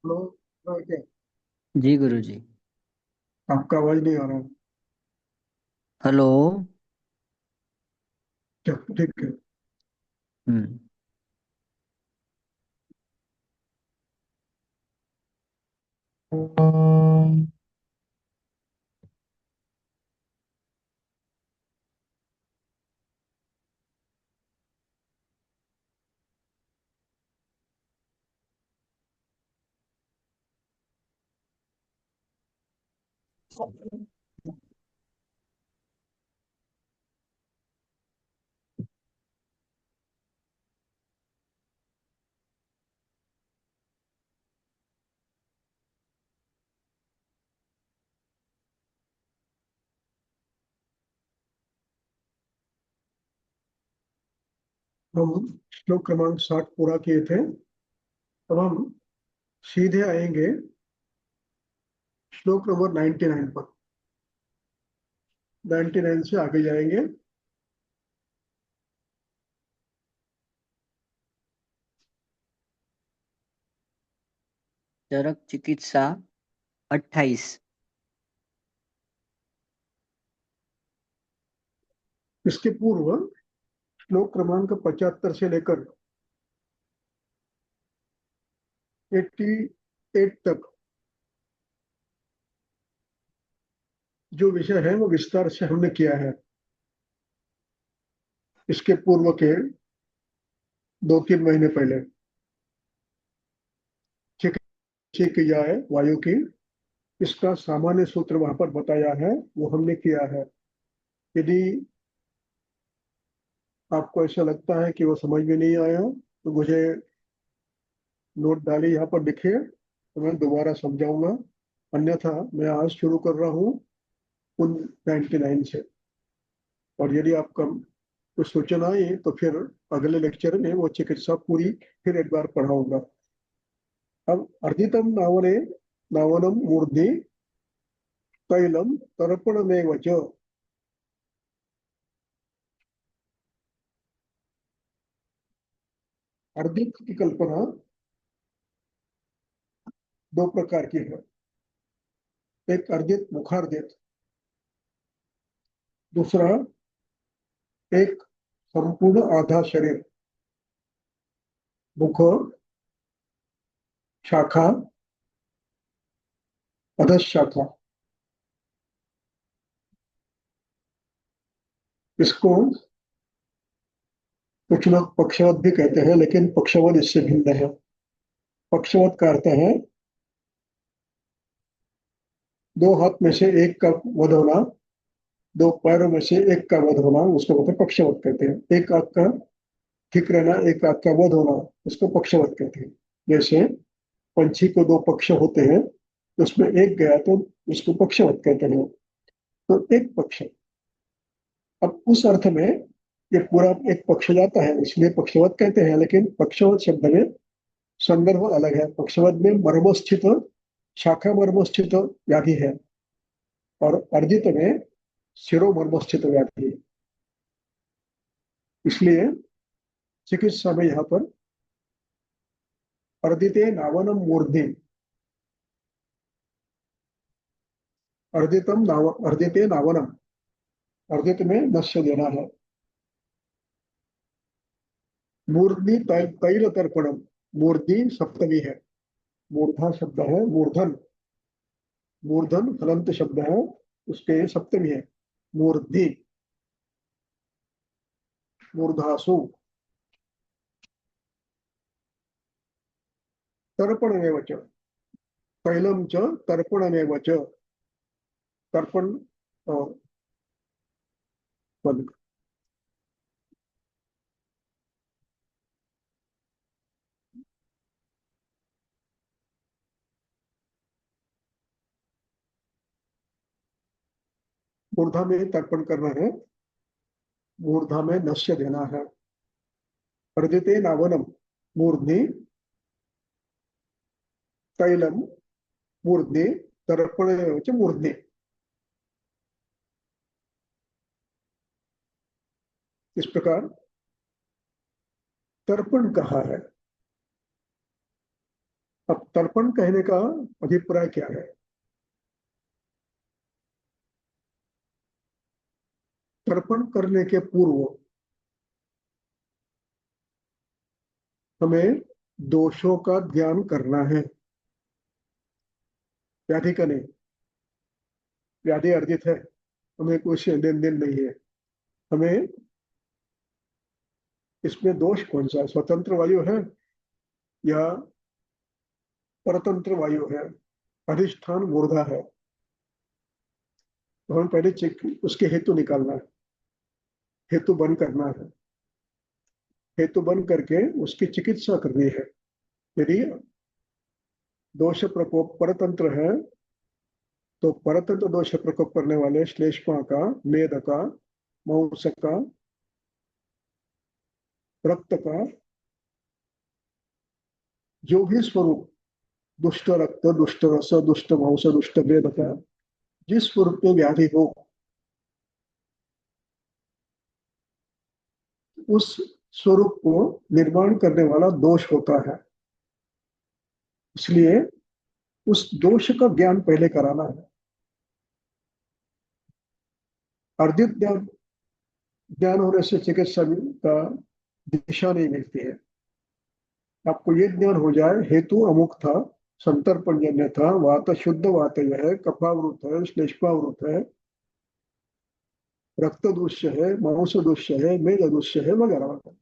Hello. क्या? जी गुरु जी। आपका आवाज नहीं आ रहा। हेलो। क्या? ठीक है। हम्म। हम श्लोक क्रमांक 60 पूरा किए थे। अब हम सीधे आएंगे श्लोक नंबर 99 पर। 99 से आगे जाएंगे। चरक चिकित्सा 28। इसके पूर्व श्लोक क्रमांक 75 से लेकर 88 तक जो विषय है वो विस्तार से हमने किया है। इसके पूर्व के 2-3 महीने पहले ठीक ठीक जाए वायु की, इसका सामान्य सूत्र वहां पर बताया है, वो हमने किया है। यदि आपको ऐसा लगता है कि वो समझ में नहीं आया तो मुझे नोट डालिए, यहाँ पर लिखिए, तो मैं दोबारा समझाऊंगा। अन्यथा मैं आज शुरू कर रहा हूँ उन 99 से। और यदि आपका कुछ सूचना आई तो फिर अगले लेक्चर में वो चिकित्सा पूरी फिर एक बार पढ़ाऊंगा। अब अर्जितम नावने नावनम मूर्धि तैलम तर्पणमेव च। अर्जित की कल्पना दो प्रकार की है। एक अर्जित मुखार्जित, दूसरा एक संपूर्ण आधा शरीर, मुख, शाखा, अधः शाखा। इसको कुछ लोग पक्षवत भी कहते हैं, लेकिन पक्षवत इससे भिन्न है। पक्षवत का अर्थ है दो हाथ में से एक का वध होना, दो पैरों में से एक का वध होना, उसको बोलते हैं पक्षवत कहते हैं। एक आंख का ठीक रहना, एक आंख का वध होना, उसको पक्षवत कहते हैं। जैसे पंछी को दो पक्ष होते हैं, उसमें एक गया तो उसको पक्षवत कहते हैं। तो एक पक्ष, अब उस अर्थ में ये पूरा एक पक्ष जाता है, इसलिए पक्षवत कहते हैं। लेकिन पक्षवत शब्द में संदर्भ अलग है। पक्षवत में मर्मस्थित, शाखा मर्मस्थित व्याधि है, और अर्जित में शिरोमर्मस्थित व्याधि है। इसलिए चिकित्सा में यहाँ पर अर्जिते नावनम मूर्धि, अर्जितम नाव, अर्जिते नावनम, अर्जित में नश्य देना है। मूर्धनि तैल तर्पणम, मूर्धि सप्तमी है। मूर्धा शब्द है मूर्धन, मूर्धन हलंत शब्द है, उसके सप्तमी है। मूर्धि, मूर्धासु, तर्पणमेव च, तैलम च तर्पणमेव च। तर्पण और बंद। मूर्धा में तर्पण करना है, मूर्धा में नश्य देना है। प्रदिते नावनम मूर्धनि तैलम, मूर्धनि तर्पणमेव च मूर्धनि। इस प्रकार तर्पण कहा है। अब तर्पण कहने का अभिप्राय क्या है? तर्पण करने के पूर्व हमें दोषों का ध्यान करना है, व्याधि का नहीं। व्याधि अर्जित है, हमें कुछ लेन देन नहीं है। हमें इसमें दोष कौन सा है? स्वतंत्र वायु है या परतंत्र वायु है, अधिष्ठान मूर्धा है? तो हम पहले उसके हेतु निकालना है, हेतु बंद करना है। हेतु बंद करके उसकी चिकित्सा करनी है। यदि दोष प्रकोप परतंत्र है तो परतंत्र दोष प्रकोप करने वाले श्लेष्मा का, मेद का, मांस का, रक्त का, जो भी स्वरूप, दुष्ट रक्त, दुष्ट रस, दुष्ट मांस, दुष्ट मेद का जिस स्वरूप में व्याधि हो, उस स्वरूप को निर्माण करने वाला दोष होता है। इसलिए उस दोष का ज्ञान पहले कराना है। अर्जित ज्ञान ज्ञान होने से चिकित्सा का दिशा नहीं मिलती है। आपको ये ज्ञान हो जाए, हेतु अमुक था, संतर्पणजन्य था, वात शुद्ध वात यह है, कफावृत है, श्लेष्मावृत है, रक्त दूष्य है, मांस दूष्य है, मेद दूष्य है, वगैरह वगैरह।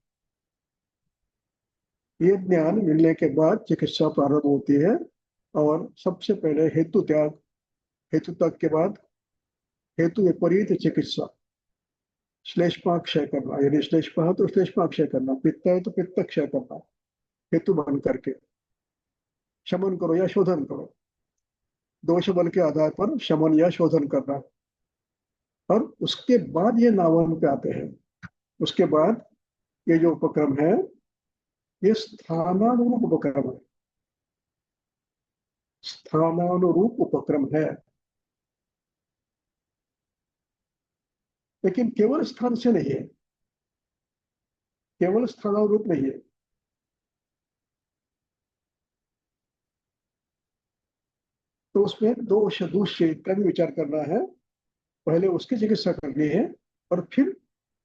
ये ज्ञान मिलने के बाद चिकित्सा प्रारंभ होती है। और सबसे पहले हेतु त्याग, हेतु त्याग के बाद हेतु विपरीत चिकित्सा, श्लेष्माक्षय करना। यदि श्लेष्मा है तो श्लेष्माक्षय करना, पित्त है तो पित्त क्षय करना, हेतु बन करके शमन करो या शोधन करो। दोष बल के आधार पर शमन या शोधन करना। और उसके बाद ये नावन पे आते हैं। उसके बाद ये जो उपक्रम है, ये स्थानानुरूप उपक्रम है। स्थानानुरूप उपक्रम है, लेकिन केवल स्थान से नहीं है, केवल स्थानानुरूप नहीं है। तो उसमें दोष दूष्य का भी विचार करना है। पहले उसकी चिकित्सा करनी है और फिर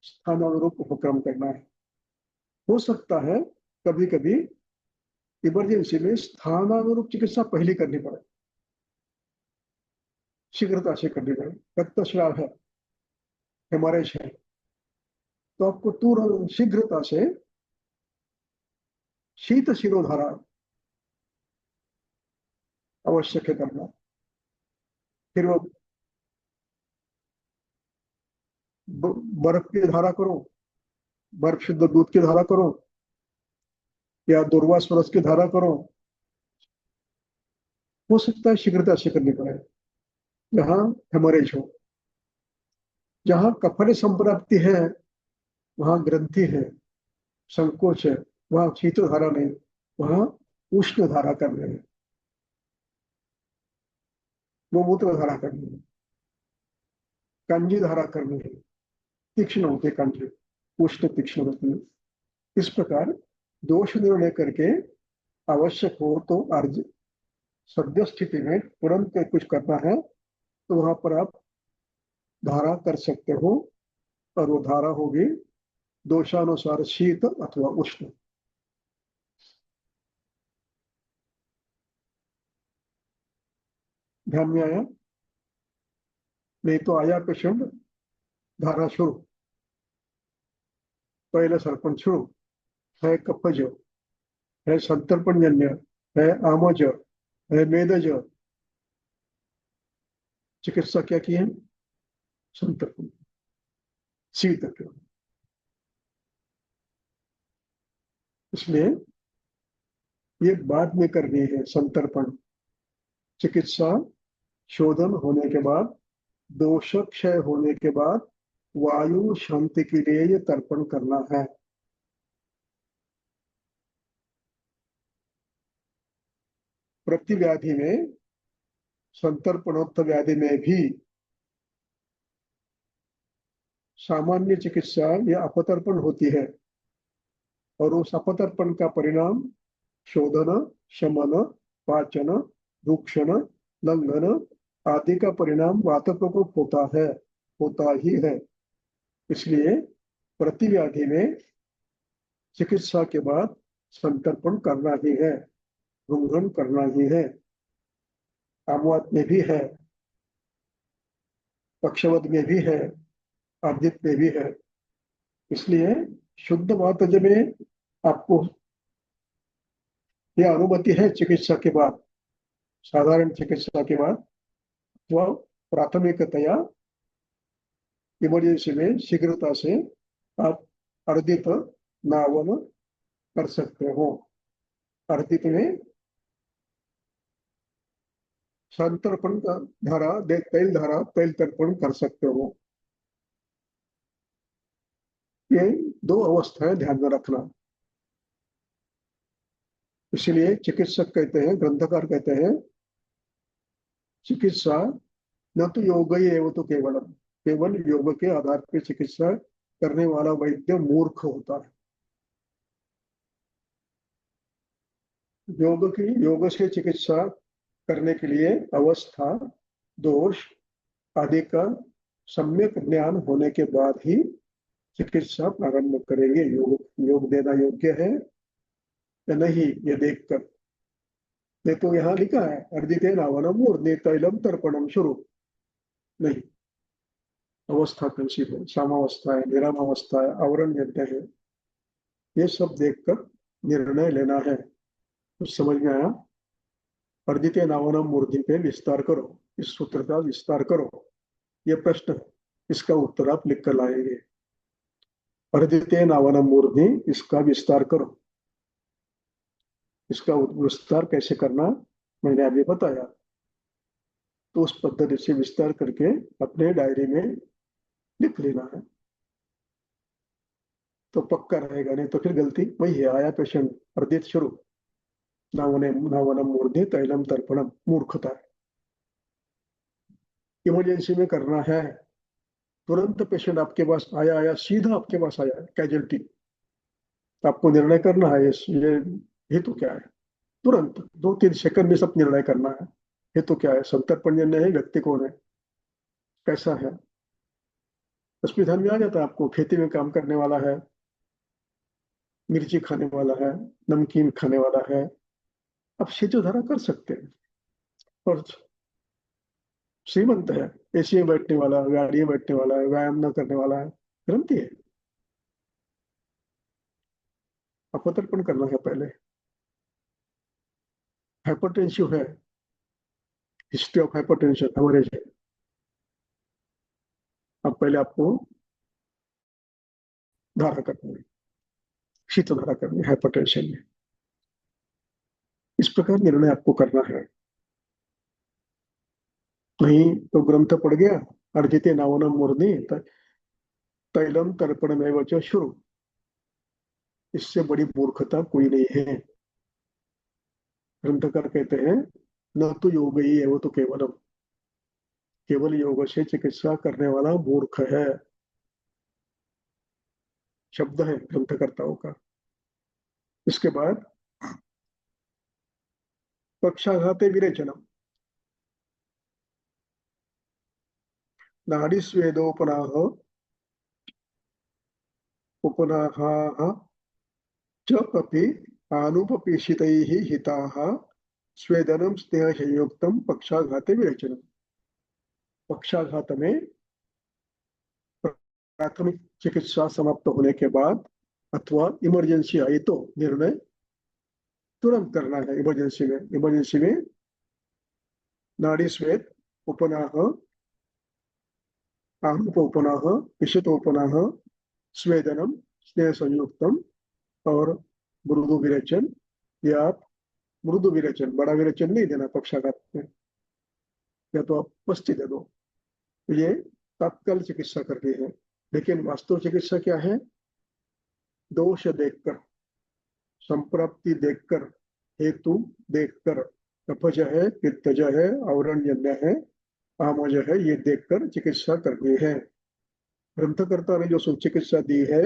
स्थानानुरूप उपक्रम करना है। हो सकता है कभी कभी इमरजेंसी में स्थानानुरूप चिकित्सा पहले करनी पड़े, शीघ्रता से करनी पड़े। रक्तस्राव है, हेमरेज है, तो आपको तुरंत शीघ्रता से शीत शिरोधारा आवश्यक है करना। फिर वो बर्फ की धारा करो, बर्फ शुद्ध दूध की धारा करो, या दूर्वा स्वरस की धारा करो। हो सकता है शीघ्रता से करनी पड़े। जहां हेमरेज हो, जहां कफन संप्राप्ति है, वहां ग्रंथि है, संकोच है, वहां शीत धारा नहीं, वहां उष्ण धारा करनी है, गोमूत्र धारा करनी है, कंजी धारा करनी है। तीक्ष्ण होते कंजी, उष्ण तीक्ष्ण होती है। इस प्रकार दोष निर्णय करके आवश्यक हो तो अर्ज सद्य स्थिति में तुरंत कुछ करना है तो वहां पर आप धारा कर सकते हो। और वो धारा होगी दोषानुसार शीत अथवा उष्ण। ध्यान में आया? नहीं तो आया पेशेंट, धारा शुरू, पहले सरपण शुरू, है कपज, है संतर्पणजन्य, है आमज, है मेदज। चिकित्सा क्या की है? संतर्पण, शीत के। इसलिए ये बाद में करनी है संतर्पण। चिकित्सा शोधन होने के बाद, दोष क्षय होने के बाद वायु शांति के लिए ये तर्पण करना है। प्रतिव्याधि में, संतर्पणोक्त व्याधि में भी सामान्य चिकित्सा या अपतर्पण होती है। और उस अपतर्पण का परिणाम शोधन, शमन पाचन, भूक्षण, लंघन आदि का परिणाम वात प्रकोप होता ही है। इसलिए प्रतिव्याधि में चिकित्सा के बाद संतर्पण करना ही है, रुंघन करना ही है। आमवात में भी है, पक्षवत में भी है, आदित में भी है। इसलिए शुद्ध वातज में आपको यह अनुमति है चिकित्सा के बाद, साधारण चिकित्सा के बाद, वह प्राथमिकतया इमरजेंसी में शीघ्रता से आप अर्दित नावन कर सकते हो। अर्दित में संतर्पण का तैल तर्पण कर सकते हो। ये दो अवस्थाएं ध्यान में रखना। इसलिए चिकित्सक कहते हैं, ग्रंथकार कहते हैं, चिकित्सा न तो योग ही एवं तो केवल योग के आधार पर चिकित्सा करने वाला वैद्य मूर्ख होता है। योग से चिकित्सा करने के लिए अवस्था, दोष आदि का सम्यक ज्ञान होने के बाद ही चिकित्सा प्रारंभ करेंगे। योग देना योग्य है या नहीं, ये देखकर। नहीं तो यहाँ लिखा है अर्दिते नावनम मूर्धनि तैलम तर्पणम शुरू, नहीं। अवस्था कैसी है, सामावस्था है, निराम अवस्था है, आवरण यज्ञ है, ये सब देखकर निर्णय लेना है। तो समझ में आया? अर्दिते नावनम मूर्धि पे विस्तार करो, इस सूत्र का विस्तार करो। ये प्रश्न है, इसका उत्तर आप लिख कर लाएंगे। अर्दिते नावनम मूर्धि, इसका विस्तार करो। इसका विस्तार कैसे करना मैंने अभी बताया। तो उस पद्धति से विस्तार करके अपने डायरी में लिख लेना है, तो पक्का रहेगा। नहीं तो फिर गलती वही है, आया पेशेंट अर्दित शुरू, नावनम मूर्धि तैलम तर्पणम, मूर्खता है। इमरजेंसी में करना है, तुरंत पेशेंट आपके पास आया सीधा आपके पास आया कैजुअलिटी, तो आपको निर्णय करना है ये हेतु क्या है। तुरंत 2-3 सेकंड में सब निर्णय करना है। हेतु क्या है, संतर्पण निर्णय है, व्यक्ति कौन है, कैसा है। उसमें ध्यान में आ जाता है आपको, खेती में काम करने वाला है, मिर्ची खाने वाला है, नमकीन खाने वाला है, आप सीधे धारा कर सकते हैं। और श्रीमंत है, एसी में बैठने वाला, गाड़ी में बैठने वाला है, व्यायाम न करने वाला है, ग्रंथि है, आपको तर्पण करना है। पहले हाइपरटेंसिव है, हिस्ट्री ऑफ हाइपरटेंशन हमारे है, अब पहले आपको धारा करनी है, शीत धारा करनी है हाइपरटेंशन में। इस प्रकार निर्णय आपको करना है, नहीं तो ग्रंथ पढ़ गया अर्जिते नावनम मूर्धनि तैलम तर्पण में वच शुरू, इससे बड़ी मूर्खता कोई नहीं है। ग्रंथकार कहते हैं न तो योग ही है वो तो केवल योग से चिकित्सा करने वाला मूर्ख है, शब्द है ग्रंथकर्ताओं का। इसके बाद पक्षाघाते विरेचनम, नाड़ी स्वेदोपनाह उपनाः च अपि आनुपपेक्षितैः हिताः स्वेदनम स्नेह संयुक्तम पक्षाघाते विरेचनम। पक्षाघात में प्राथमिक चिकित्सा समाप्त होने के बाद अथवा इमरजेंसी आई तो निर्णय तुरंत करना है। इमरजेंसी में नाड़ी स्वेद उपनाह, आरूप उपनाह, पिशित उपनाह, स्वेदनम स्नेह संयुक्तम और मृदु विरेचन, या आप मृदु विरेचन, बड़ा विरेचन नहीं देना पक्षाघात में, या तो आप पस्ती दे दो। ये तात्काल चिकित्सा करनी है। लेकिन वास्तव चिकित्सा क्या है, दोष देखकर, संप्राप्ति देखकर, हेतु देखकर, कफज है, पित्तज है, आवरणजन्य है, आमज है, ये देखकर चिकित्सा करनी है। ग्रंथकर्ता ने जो चिकित्सा दी है,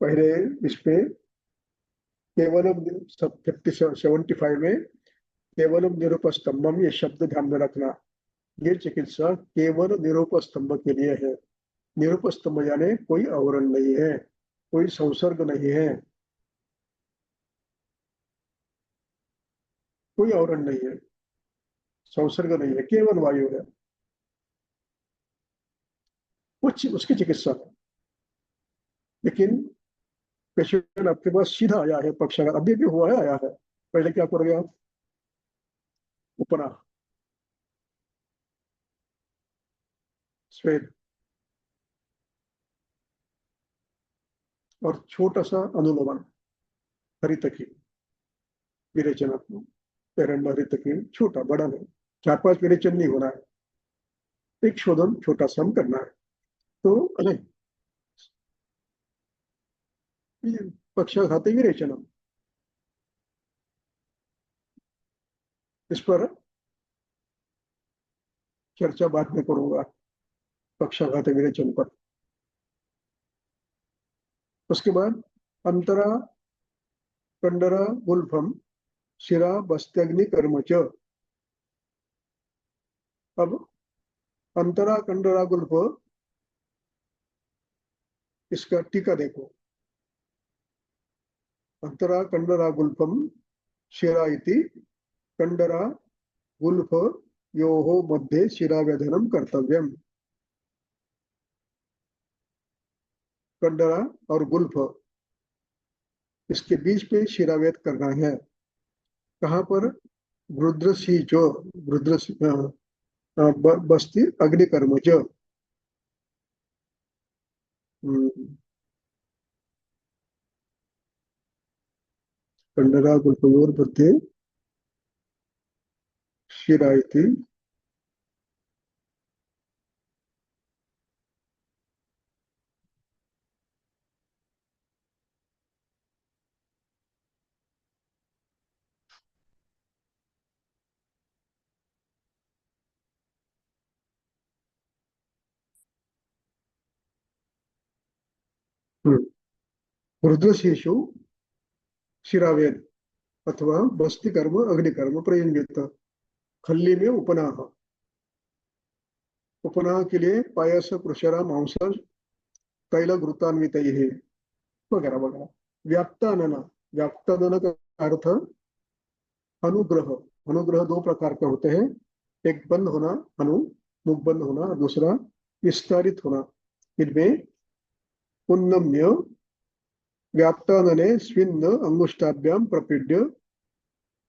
पहले इस पे केवलम 75 में केवलम निरूपस्तंभम, ये शब्द ध्यान में रखना। ये चिकित्सा केवल निरूपस्तंभ के लिए है। निरूपस्तंभ यानी कोई आवरण नहीं है, कोई संसर्ग नहीं है, कोई आवरण नहीं है, संसर्ग नहीं है, केवल वायु है। कुछ उसकी चिकित्सा है। लेकिन पेशेंट आपके पास सीधा आया है, पक्षाघात अभी भी हुआ है, आया है, पहले क्या करोगे आप? उपना, श्वेत और छोटा सा अनुलोमन, हरितकी, विरेचनात्मक पेरंड हरितकी, छोटा, बड़ा नहीं। 4-5 विरेचन नहीं होना है, एक शोधन छोटा सा हम करना है। तो पक्षाघाती विरेचनम, इस पर चर्चा बाद में करूंगा, पक्षाघाती विरेचन पर। उसके बाद अंतरा कंडरा गुल्फम शिरा बस्त्यग्नि कर्म च। अब अंतरा कंडरा गुल्फ, इसका टीका देखो। अंतरा कंडरा गुल्फम शिरा इति कंडरा गुल्फ योः मध्ये शिरावेदनम कर्तव्यम। कंडरा और गुल्फ, इसके बीच पे शिरावेद करना है। कहाँ पर? रुद्रसी जो, रुद्र बस्ती अग्निकर्म जो। कंडरा गुल्फयोर मध्ये शिरा इति। रुद्रशीषु शिरावेद अथवा बस्ती कर्म अग्निकर्म प्रयुंजित। खल्ली में उपनाह, उपनाह के लिए पायस कृषरा मांस तैल घृतान्वित वगैरह वगैरह। व्याप्तानन, व्याप्तानन का अर्थ अनुग्रह। अनुग्रह दो प्रकार के होते हैं, एक बंद होना, अनु, मुख बंद होना, दूसरा विस्तारित होना। इनमें उन्नम्य, व्याप्तानने स्विन्न अंगुष्ठाभ्याम प्रपीड्य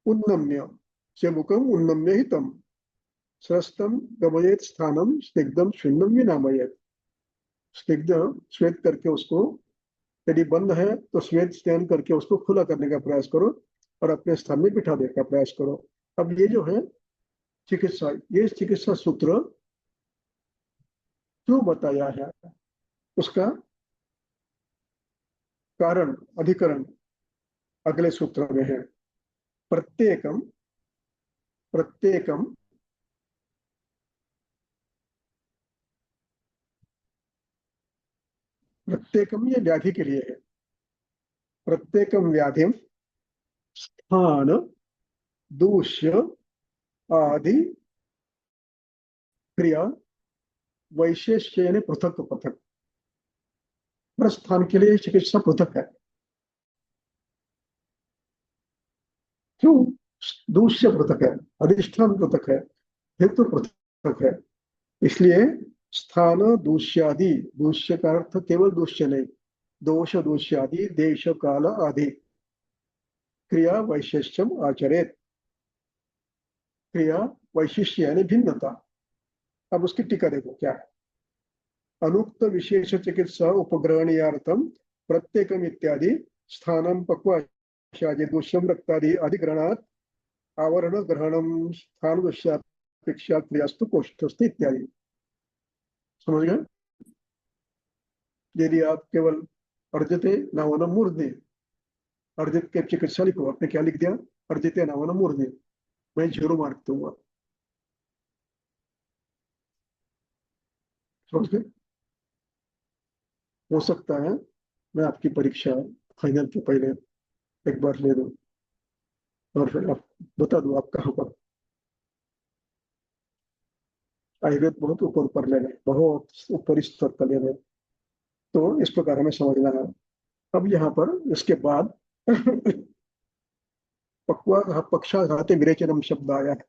उन्नम्य च मुखम उन्नम्य हितम स्रस्तम गमयेत स्थानम स्निग्धम स्विन्नम विनामयेत। स्निग्ध, श्वेत करके उसको, यदि बंद है तो श्वेत स्नान करके उसको खुला करने का प्रयास करो और अपने स्थान में बिठा देने का प्रयास करो। अब ये जो है चिकित्सा, ये चिकित्सा सूत्र क्यों बताया है, उसका कारण, अधिकरण अगले सूत्र में है। प्रत्येकम, प्रत्येकम, प्रत्येकम ये व्याधि के लिए है। प्रत्येकम व्याधि स्थान दूष्य आदि क्रिया वैशेष्य पृथक पृथक। प्रस्थान के लिए चिकित्सा पृथक है। क्यों? दूष्य पृथक है, अधिष्ठान पृथक है, हेतु पृथक है। इसलिए स्थान दूष्यादि, दूष्य का अर्थ केवल दूष्य नहीं, दोष दूष्यादि देश काल आदि क्रिया वैशिष्ट्यम आचरेत। क्रिया वैशिष्य यानी भिन्नता। अब उसकी टीका देखो क्या है। अनुक्त विशेष चिकित्सा उपग्रहणीयार्थम प्रत्येकम इत्यादि स्थानम पक्वादि दूष्यम रक्तादि अधिग्रहणात् आवरण ग्रहणम स्थान दूष्यापेक्षा क्रियास्तु कोष्ठस्थ इत्यादि। समझ गए? यदि आप केवल अर्जते नावनम मूर्धनि, अर्जित के चिकित्सा लिखो, आपने क्या लिख दिया? अर्जिते नावनम मूर्धनि, मैं 0 मार्क दूंगा। समझ गए? हो सकता है मैं आपकी परीक्षा फाइनल के पहले एक बार ले दो और फिर आप बता दो आप कहाँ पर। आयुर्वेद बहुत ऊपर ऊपर ले रहे हैं, बहुत ऊपरी स्तर पर ले रहे हैं। तो इस प्रकार हमें समझना है। अब यहाँ पर इसके बाद पक्वा पक्षाघाते विरेचनम शब्द आया है।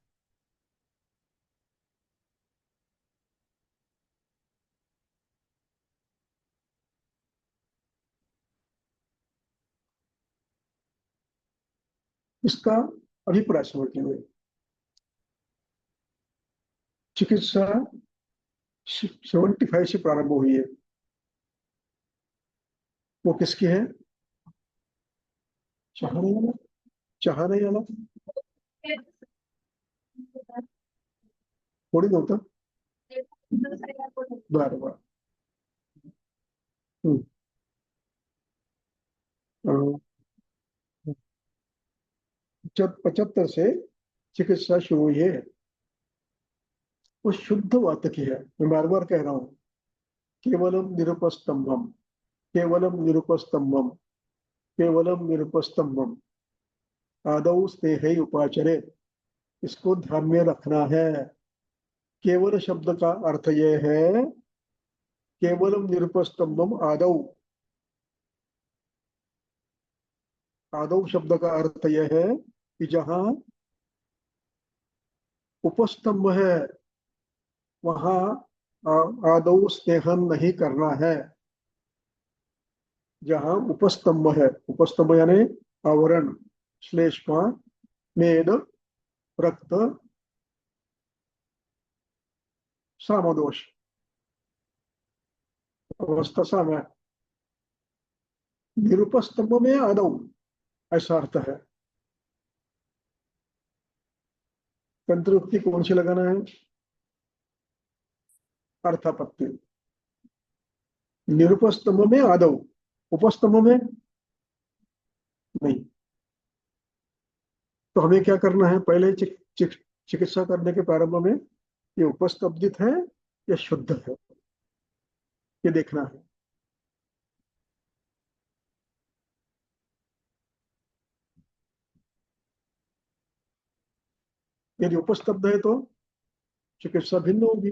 इसका अभिप्राय समझ लीजिए। चिकित्सा 75 से प्रारंभ हुई है। वो किसकी है? चाहने वाला, चाहने वाला थोड़ी ना होता। बार बार 75 से चिकित्सा शुरू हुई है। वो शुद्ध वात की है, मैं बार बार कह रहा हूँ। केवलम निरुपस्तंभम, केवलम निरुपस्तंभम, केवलम निरुपस्तंभम, आदौ स्नेह उपाचरे। इसको ध्यान में रखना है। केवल शब्द का अर्थ यह है, केवलम निरुपस्तंभम आदौ। आदौ शब्द का अर्थ यह है कि जहां उपस्तंभ है वहां आदौ स्नेहन नहीं करना है। जहां उपस्तंभ है, उपस्तंभ यानी आवरण, श्लेष्मा, मेद, रक्त, सामदोष, अवस्था साम है। निरुपस्तंभ में आदौ, ऐसा अर्थ है। तंत्रोक्ति कौन सी लगाना है? अर्थापत्ति। निरुपस्तंभ में आदौ, उपस्तंभ में नहीं। तो हमें क्या करना है? पहले चिकित्सा करने के प्रारंभ में ये उपस्तब्धित है या शुद्ध है, ये देखना है। यदि उपस्तब्ध है तो चिकित्सा भिन्न होगी।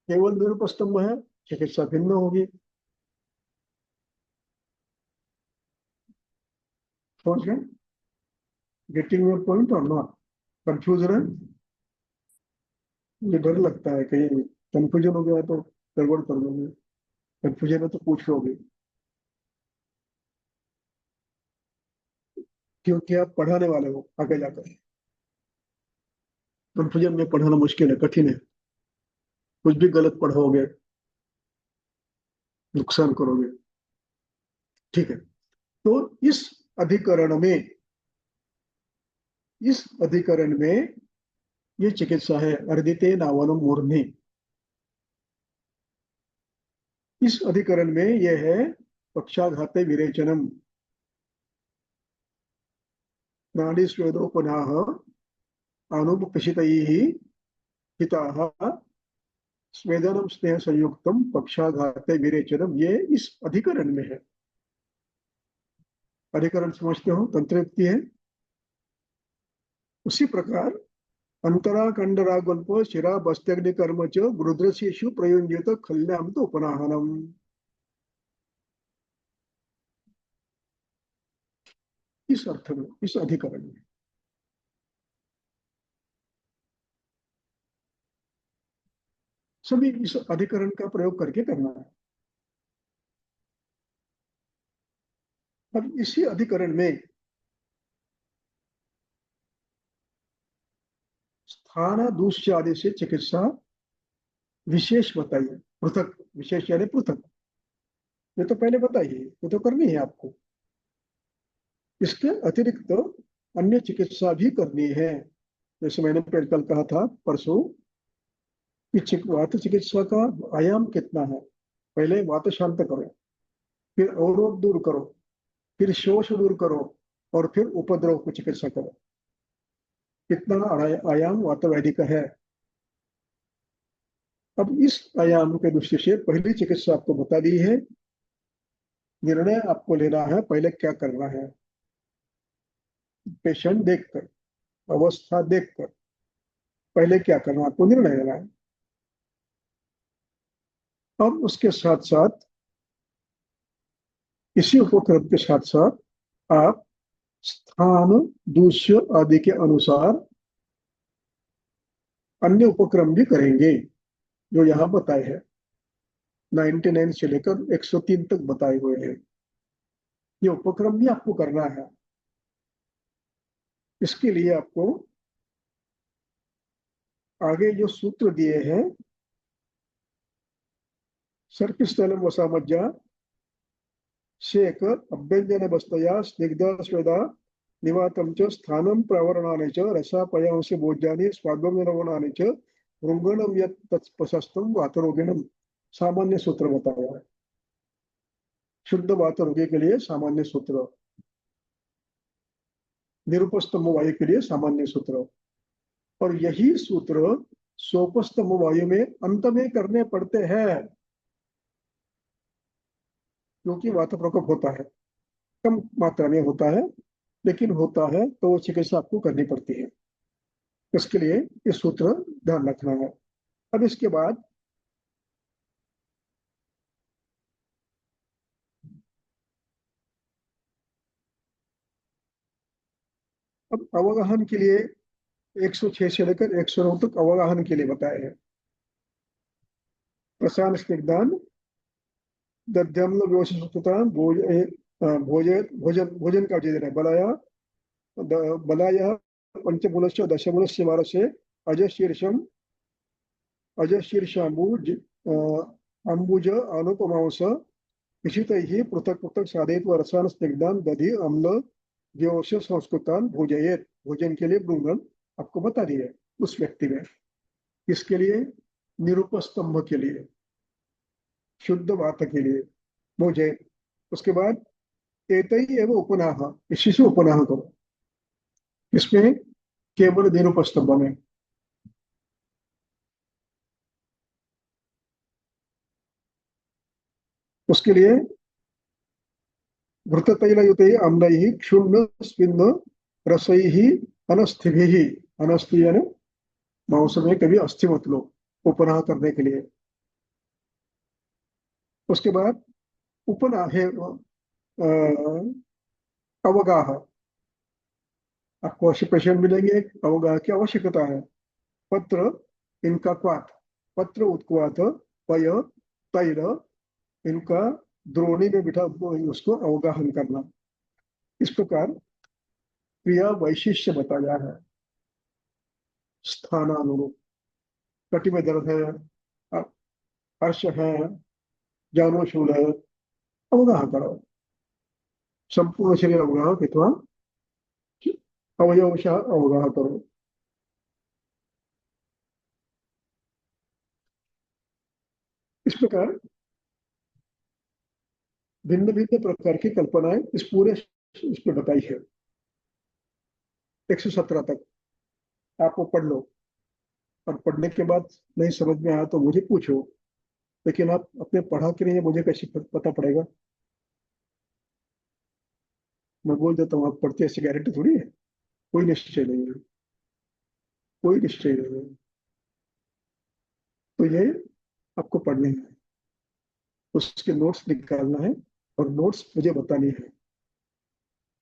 केवल निरुपस्तंभ है, चिकित्सा भिन्न होगी। समझ गए? गेटिंग योर पॉइंट और नॉट? कंफ्यूजन है? मुझे डर लगता है कहीं कंफ्यूजन हो गया तो गड़बड़ कर दोगे। कंफ्यूजन है तो पूछ लोगे, क्योंकि आप पढ़ाने वाले हो आगे जाकर। कंफ्यूजन में पढ़ाना मुश्किल है, कठिन है। कुछ भी गलत पढ़ोगे नुकसान करोगे। ठीक है। तो इस अधिकरण में, इस अधिकरण में ये चिकित्सा है अर्दिते नावनम मूर्धनि। इस अधिकरण में यह है पक्षाघाते विरेचनम, नाड़ी स्वेदो पुनः अनुपपिशितैः हिताः स्वेदनम स्नेह संयुक्तम पक्षाघाते विरेचनम, ये इस अधिकरण में है। अधिकरण समझते हो? तंत्रयुक्ति है। उसी प्रकार अंतराखंडरागल्प शिरा बस्त्यग्नि कर्म च गुरुद्रशेषु प्रयुंजित खल्याम तो उपनाहनम। इस अर्थ में, इस अधिकरण में सभी इस अधिकरण का प्रयोग करके करना है। अब इसी अधिकरण में स्थान दूष्य आदि से चिकित्सा विशेष बताइए। पृथक, विशेष यानी पृथक। ये तो पहले बताइए, ये तो करनी है आपको। इसके अतिरिक्त अन्य चिकित्सा भी करनी है। जैसे मैंने कल कहा था परसों कि वात चिकित्सा का आयाम कितना है। पहले वात शांत करो, फिर अवरोध दूर करो, फिर शोष दूर करो, और फिर उपद्रव को चिकित्सा करो। कितना आयाम वातव्याधि का है। अब इस आयाम के दृष्टि से पहली चिकित्सा आपको बता दी है। निर्णय आपको लेना है पहले क्या करना है। पेशेंट देखकर, अवस्था देखकर पहले क्या करना, आपको निर्णय लेना है। अब उसके साथ साथ, इसी उपक्रम के साथ साथ आप स्थान, दूष्य आदि के अनुसार अन्य उपक्रम भी करेंगे जो यहाँ बताए हैं। 99 से लेकर 103 तक बताए हुए हैं। ये उपक्रम भी आपको करना है। इसके लिए आपको आगे जो सूत्र दिए हैं, सर्पिस्थलम वसामज्जा शेक अभ्यंजन बस्तया स्निग्ध स्वेदा निवातम च स्थानम प्रावरणानि च रसापयांश भोज्यानि स्वागमनवनानि च भृंगणम यत् तत्प्रशस्तम वातरोगिणम। सामान्य सूत्र बताया है। शुद्ध वातरोगी के लिए सामान्य सूत्र, निरुपस्तम वायु के लिए सामान्य सूत्र, और यही सूत्र सोपस्तम वायु में अंत में करने पड़ते हैं, क्योंकि वात प्रकोप होता है, कम मात्रा में होता है, लेकिन होता है तो वो चिकित्सा आपको करनी पड़ती है। इसके लिए ये सूत्र ध्यान रखना है। अब इसके बाद अब अवगाहन के लिए 106 से लेकर 109 तक अवगाहन के लिए बताए हैं। प्रसाद स्निग्धान दध्यम्न विवशता भोजन भोजन भोजन का विधि है। बलाया पंचमूलस्य दशमूलस्य वारस्य अजशीर्षम अजशीर्षाम्बुज अंबुज अनुपमांस निश्चित ही पृथक पृथक साधयित्वा रसायन स्निग्धान दधि अम्ल व्योश संस्कृतान भोजयेत। भोजन के लिए ब्रूंगन आपको बता दिए उस व्यक्ति में। किसके लिए? निरूपस्तंभ के लिए, शुद्ध वात के लिए भोजय। उसके बाद एतई एवं उपनाह, इसी से उपनाह करो। इसमें केवल निरूपस्तंभ में। उसके लिए घृततैलयुते आम्लैः क्षुण्ण स्पिन्न रसैः अनस्थिभिः। अनस्थि यानी मांस में कभी अस्थि मत लो, उपनाह करने के लिए। उसके बाद उपनाह है अवगाह। आपको अवश्य पेशेंट मिलेंगे, अवगाह की आवश्यकता है। पत्र इनका क्वाथ, पत्र उत्क्वाथ पय तैल, इनका द्रोणी में बिठा उसको अवगाहन करना। इस प्रकार क्रिया वैशिष्य बताया है स्थानानुरूप। कटि में दर्द है, हर्ष है, जानोशूल है, अवगाह करो। संपूर्ण शरीर अवगाह अथवा अवयवशः अवगाह करो। इस प्रकार भिन्न भिन्न प्रकार की कल्पनाएं इस पूरे इसमें बताई है। 117 तक आपको पढ़ लो, और पढ़ने के बाद नहीं समझ में आया तो मुझे पूछो। लेकिन आप अपने पढ़ा के लिए मुझे कैसे पता पड़ेगा? मैं बोल देता हूँ आप पढ़ते, ऐसी गारंटी थोड़ी है। कोई निश्चय नहीं है, कोई निश्चय नहीं है। तो ये आपको पढ़ने हैं, उसके नोट्स निकालना है, और नोट्स मुझे बतानी है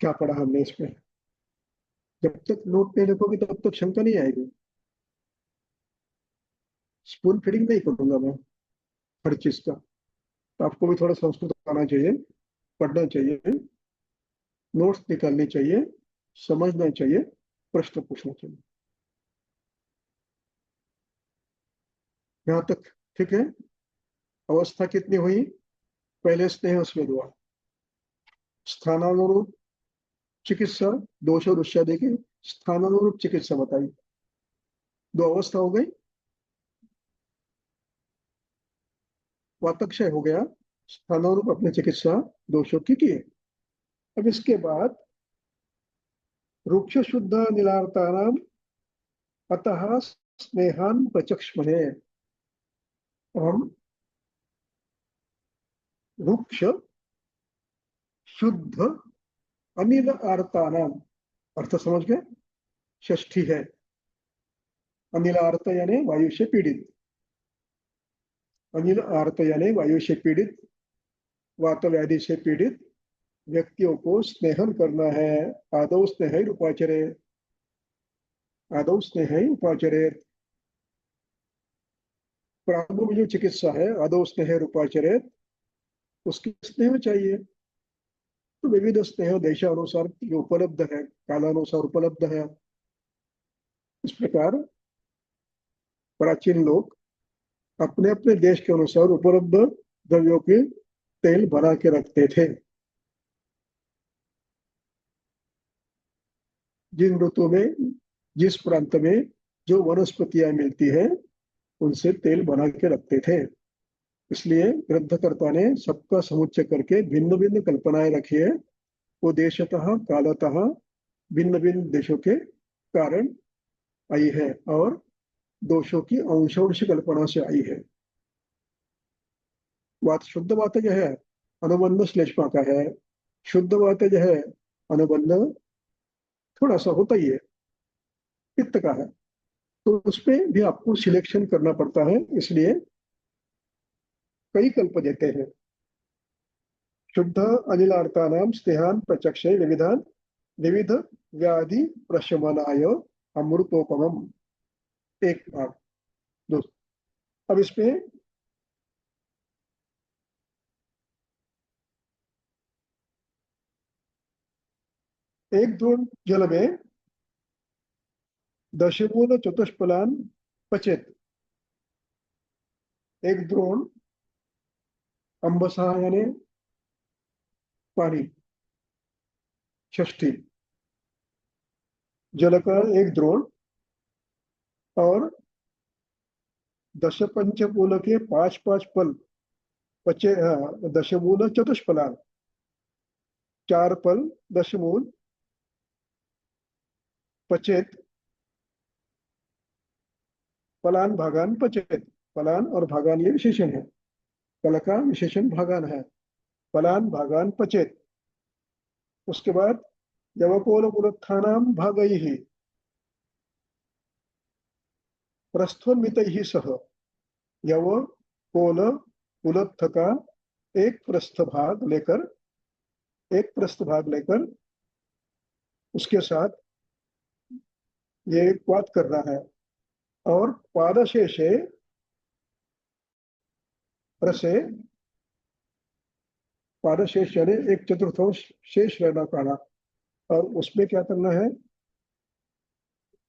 क्या पढ़ा हमने इसमें। जब तक नोट नहीं लिखोगे तब तक शंका नहीं आएगी। स्पून फीडिंग नहीं करूंगा मैं हर चीज का। तो आपको भी थोड़ा संस्कृत आना चाहिए, पढ़ना चाहिए, नोट्स निकालने चाहिए, समझना चाहिए, प्रश्न पूछना चाहिए। यहाँ तक ठीक है? अवस्था कितनी हुई? पहले स्नेह, उसमें दुआ। स्थानानुरूप चिकित्सा, दोष और दुष्या देखिए, स्थानानुरूप चिकित्सा बताई। दो अवस्था हो गई, वातक्षय हो गया, स्थानानुरूप अपनी चिकित्सा दोषों की किए। अब इसके बाद रुक्ष शुद्ध निलार्तानाम अतः स्नेहान प्रचक्ष्महे। हम रुक्ष शुद्ध अनिल आर्तानाम, अर्थ समझ गए? षष्ठी है। अनिल आर्त यानी वायु से पीड़ित। अनिल आर्त यानी वायु से पीड़ित, वात व्याधि से पीड़ित व्यक्तियों को स्नेहन करना है। आदौ स्नेह उपाचरे, आदौ स्नेह उपाचरे। प्रारंभ में जो चिकित्सा है आदौ स्नेह उपाचरे, उसके स्नेह चाहिए। तो विविध स्नेह देशानुसार जो उपलब्ध है, कालानुसार उपलब्ध है। इस प्रकार प्राचीन लोग अपने अपने देश के अनुसार उपलब्ध द्रव्यों के तेल बना के रखते थे। जिन ऋतु में जिस प्रांत में जो वनस्पतियां मिलती है उनसे तेल बना के रखते थे। इसलिए ग्रंथकर्ता ने सबका समुच्चय करके भिन्न भिन्न कल्पनाएं रखी है। वो देशतः कालतः भिन्न भिन्न देशों के कारण आई है और दोषों की अंशांश कल्पना से आई है। बात शुद्ध बात जो है अनुबंध श्लेष्मा का है। शुद्ध बात जो है अनुबंध थोड़ा सा होता ही है, पित्त का है। तो उसमें भी आपको सिलेक्शन करना पड़ता है, इसलिए कई कल्प देते हैं। शुद्ध अनिलार्तानाम स्नेहान प्रचक्षे विविधान विविध व्याधि प्रशमनाय अमृतोपमम। एक भाग दो। अब इसमें एक द्रोण जल में दशमूल चतुष्फलान पचेत। एक द्रोण अंबसा यानी पानी, षष्ठी। जल का एक द्रोण और दश पंचमूल के पांच पांच फल पचे, दशमूल चतुष्फलान, चार फल दशमूल पचेत। फलान भागान पचेत। फलान और भागान ये विशेषण है, फल का विशेषण भागान है। फलान भागान पचेत। उसके बाद यवकोल पुरत्थानाम भागैः प्रस्थोन्मितैः सह। यव कोल पुलत्थ का एक प्रस्थ भाग लेकर, एक प्रस्थ भाग लेकर उसके साथ ये वात करना है। और पादशेषे रसे, पादशेष यानी एक चतुर्थांश शेष रहना पाना, और उसमें क्या करना है?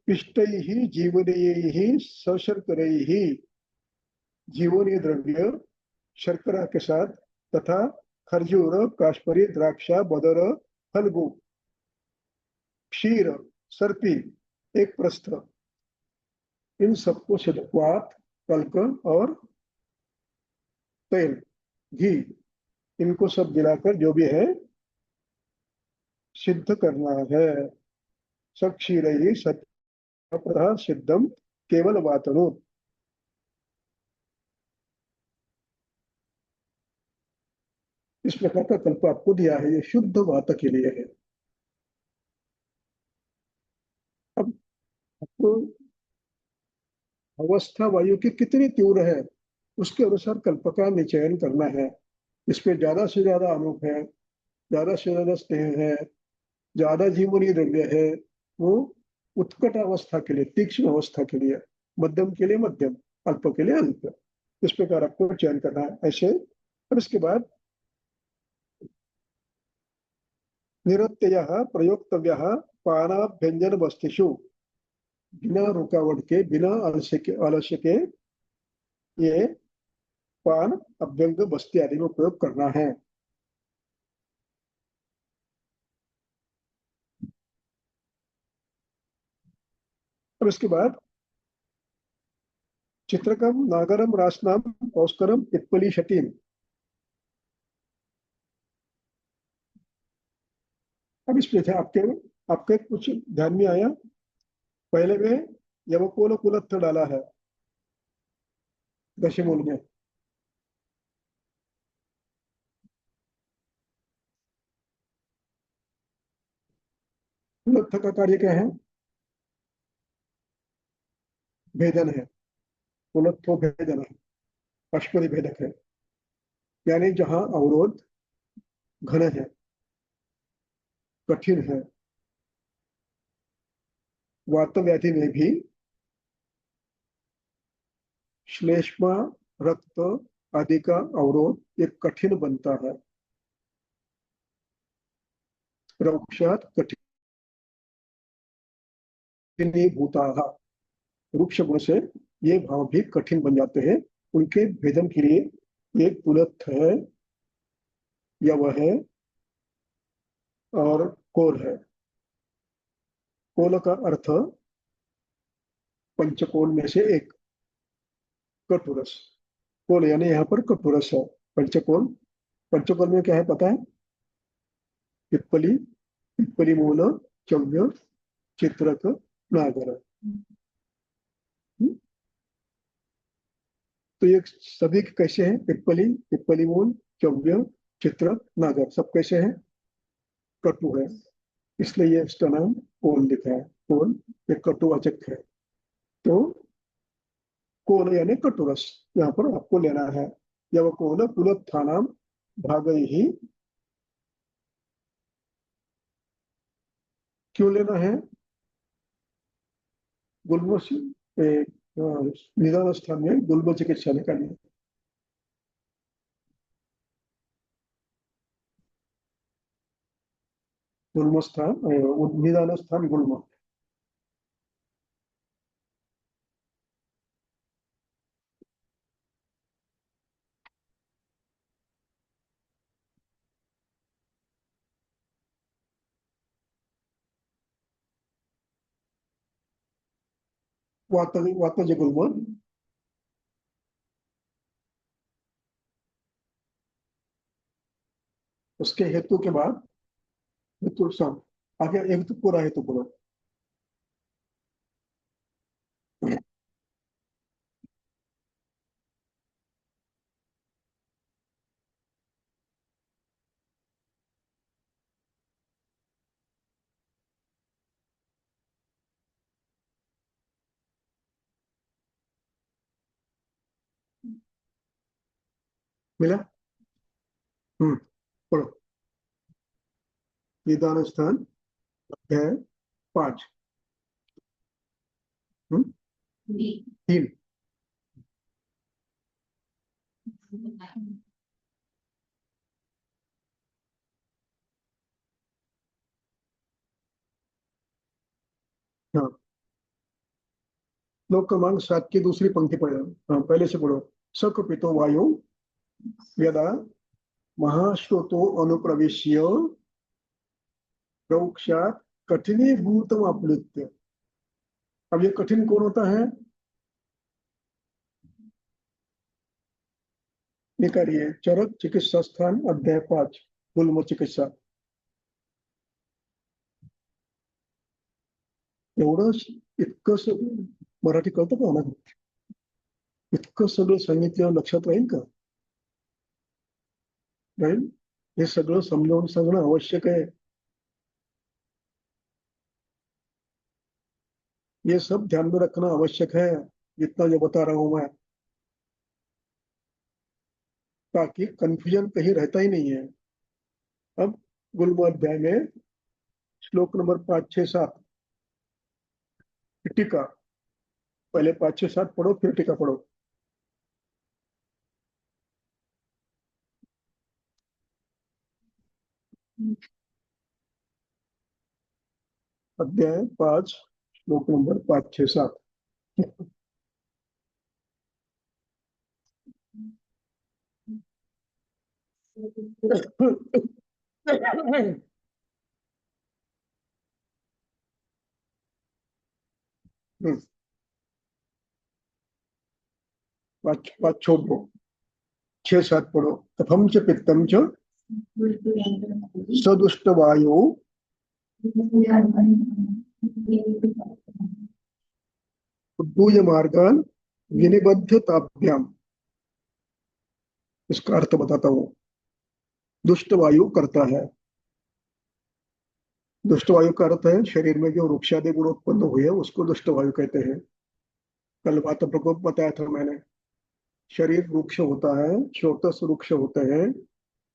पिष्टैः जीवनैः सशर्करैः, जीवनीय द्रव्य शर्करा के साथ तथा खरजूर काश्मीरी द्राक्षा बदर फल्गु क्षीर सर्पी एक प्रस्थ, इन सबको सिद्धवात कल्क और तेल घी, इनको सब मिलाकर जो भी है सिद्ध करना है। सब क्षीर ही सत्य सिद्धम केवल वातनो। इस प्रकार का कल्प आपको दिया है, ये शुद्ध वात के लिए है। अब आपको अवस्था वायु की कितनी तीव्र है उसके अनुसार कल्प का निचयन करना है। इसमें ज्यादा से ज्यादा अनूप है, ज्यादा से ज्यादा स्नेह है, ज्यादा जीवनी द्रव्य है, वो उत्कट अवस्था के लिए, तीक्ष्ण अवस्था के लिए, मध्यम के लिए मध्यम, अल्प के लिए अल्प। इस प्रकार आपको चयन करना है ऐसे। और इसके बाद निरत्यय प्रयोक्तव्य पानाभ्यंजन वस्तुषु, बिना रुकावट के, बिना आलस्य के ये पान अभ्यंग बस्ती आदि में प्रयोग करना है। और इसके बाद चित्रकम नागरम रासनाम पौस्करम पिप्पली शतीम। अब इसमें थे आपके आपके कुछ ध्यान में आया। पहले में यवकोल कुलत्थ डाला है दशमूल में, पुलत्थ का कार्य क्या है? भेदन है। पुलत्थो भेदन है, अष्टपदी भेदक है। यानी जहां अवरोध घन है, कठिन है, वात व्याधि में भी श्लेष्मा रक्त आदि का अवरोध एक कठिन बनता है। रक्षात कठिनीभूता, रूक्ष गुण से ये भाव भी कठिन बन जाते हैं। उनके भेदन के लिए एक पुलत्थ है, यव है और कोल है। कोल का अर्थ पंचकोल में से एक, कटुरस। कोल यानी यहाँ पर कटुरस है। पंचकोल, पंचकोल में क्या है पता है? पिप्पली, पिप्पली मूल, चव्य, चित्रक, नागर। तो ये सभी कैसे हैं? पिप्पली, पिप्पली मूल, चव्य, चित्रक, नागर, सब कैसे हैं? कटु है, इसलिए ये इसका नाम कोल लिखा है। कोल एक कटुवाचक है। तो कोल यानी कटुरस, यहाँ पर आपको लेना है। जब कोल पुलत्थानाम भाग ही, क्यों लेना है? गुल्म निदान स्थान में गुल्म चिकित्सा निकालिए। गुल्म स्थान, निदान स्थान गुल्म। वातज गुल्म। उसके हेतु के बाद हेतु सम, आगे एक तो पूरा हेतु बोलो। मिला? पढ़ो। निदान स्थान है 5। तीन। हाँ, श्लोक क्रमांक 7 की दूसरी पंक्ति पढ़ो। हाँ, पहले से पढ़ो। सक पितो वायु यदा महाश्रोतो अनुप्रविश्य प्रोक्षात कठिनीभूतम अपलुत्य। अब ये कठिन कौन होता है? निकालिए। चरक चिकित्सा स्थान अध्याय 5, गुल्म चिकित्सा। एवढं इतकं मराठी कळतं का मला? इतकं सगळं सांगितल्यावर लक्षात राहील का? राहील? हे सगळं समजावून सांगणं आवश्यक है। ये सब ध्यान में रखना आवश्यक है, जितना जो बता रहा हूं मैं, ताकि कंफ्यूजन कहीं रहता ही नहीं है। अब गुल्म अध्याय में श्लोक नंबर 5, 6, 7 टीका। पहले 5, 6, 7 पढ़ो, फिर टीका पढ़ो। अध्याय 5, श्लोक नंबर 5, 6, 7। पाँच पाँच छोड़ दो, 6, 7 पढ़ो। कथम च पित्तम च सदुष्ट वायु उद्दूय मार्गान विनिबद्ध ताभ्याम। इसका अर्थ बताता हूं। दुष्ट वायु करता है दुष्ट वायु का अर्थ है शरीर में जो वृक्षादि गुण उत्पन्न हुए हैं उसको दुष्ट वायु कहते हैं। कल वात प्रकोप बताया था मैंने। शरीर वृक्ष होता है, स्रोतस वृक्ष होते हैं,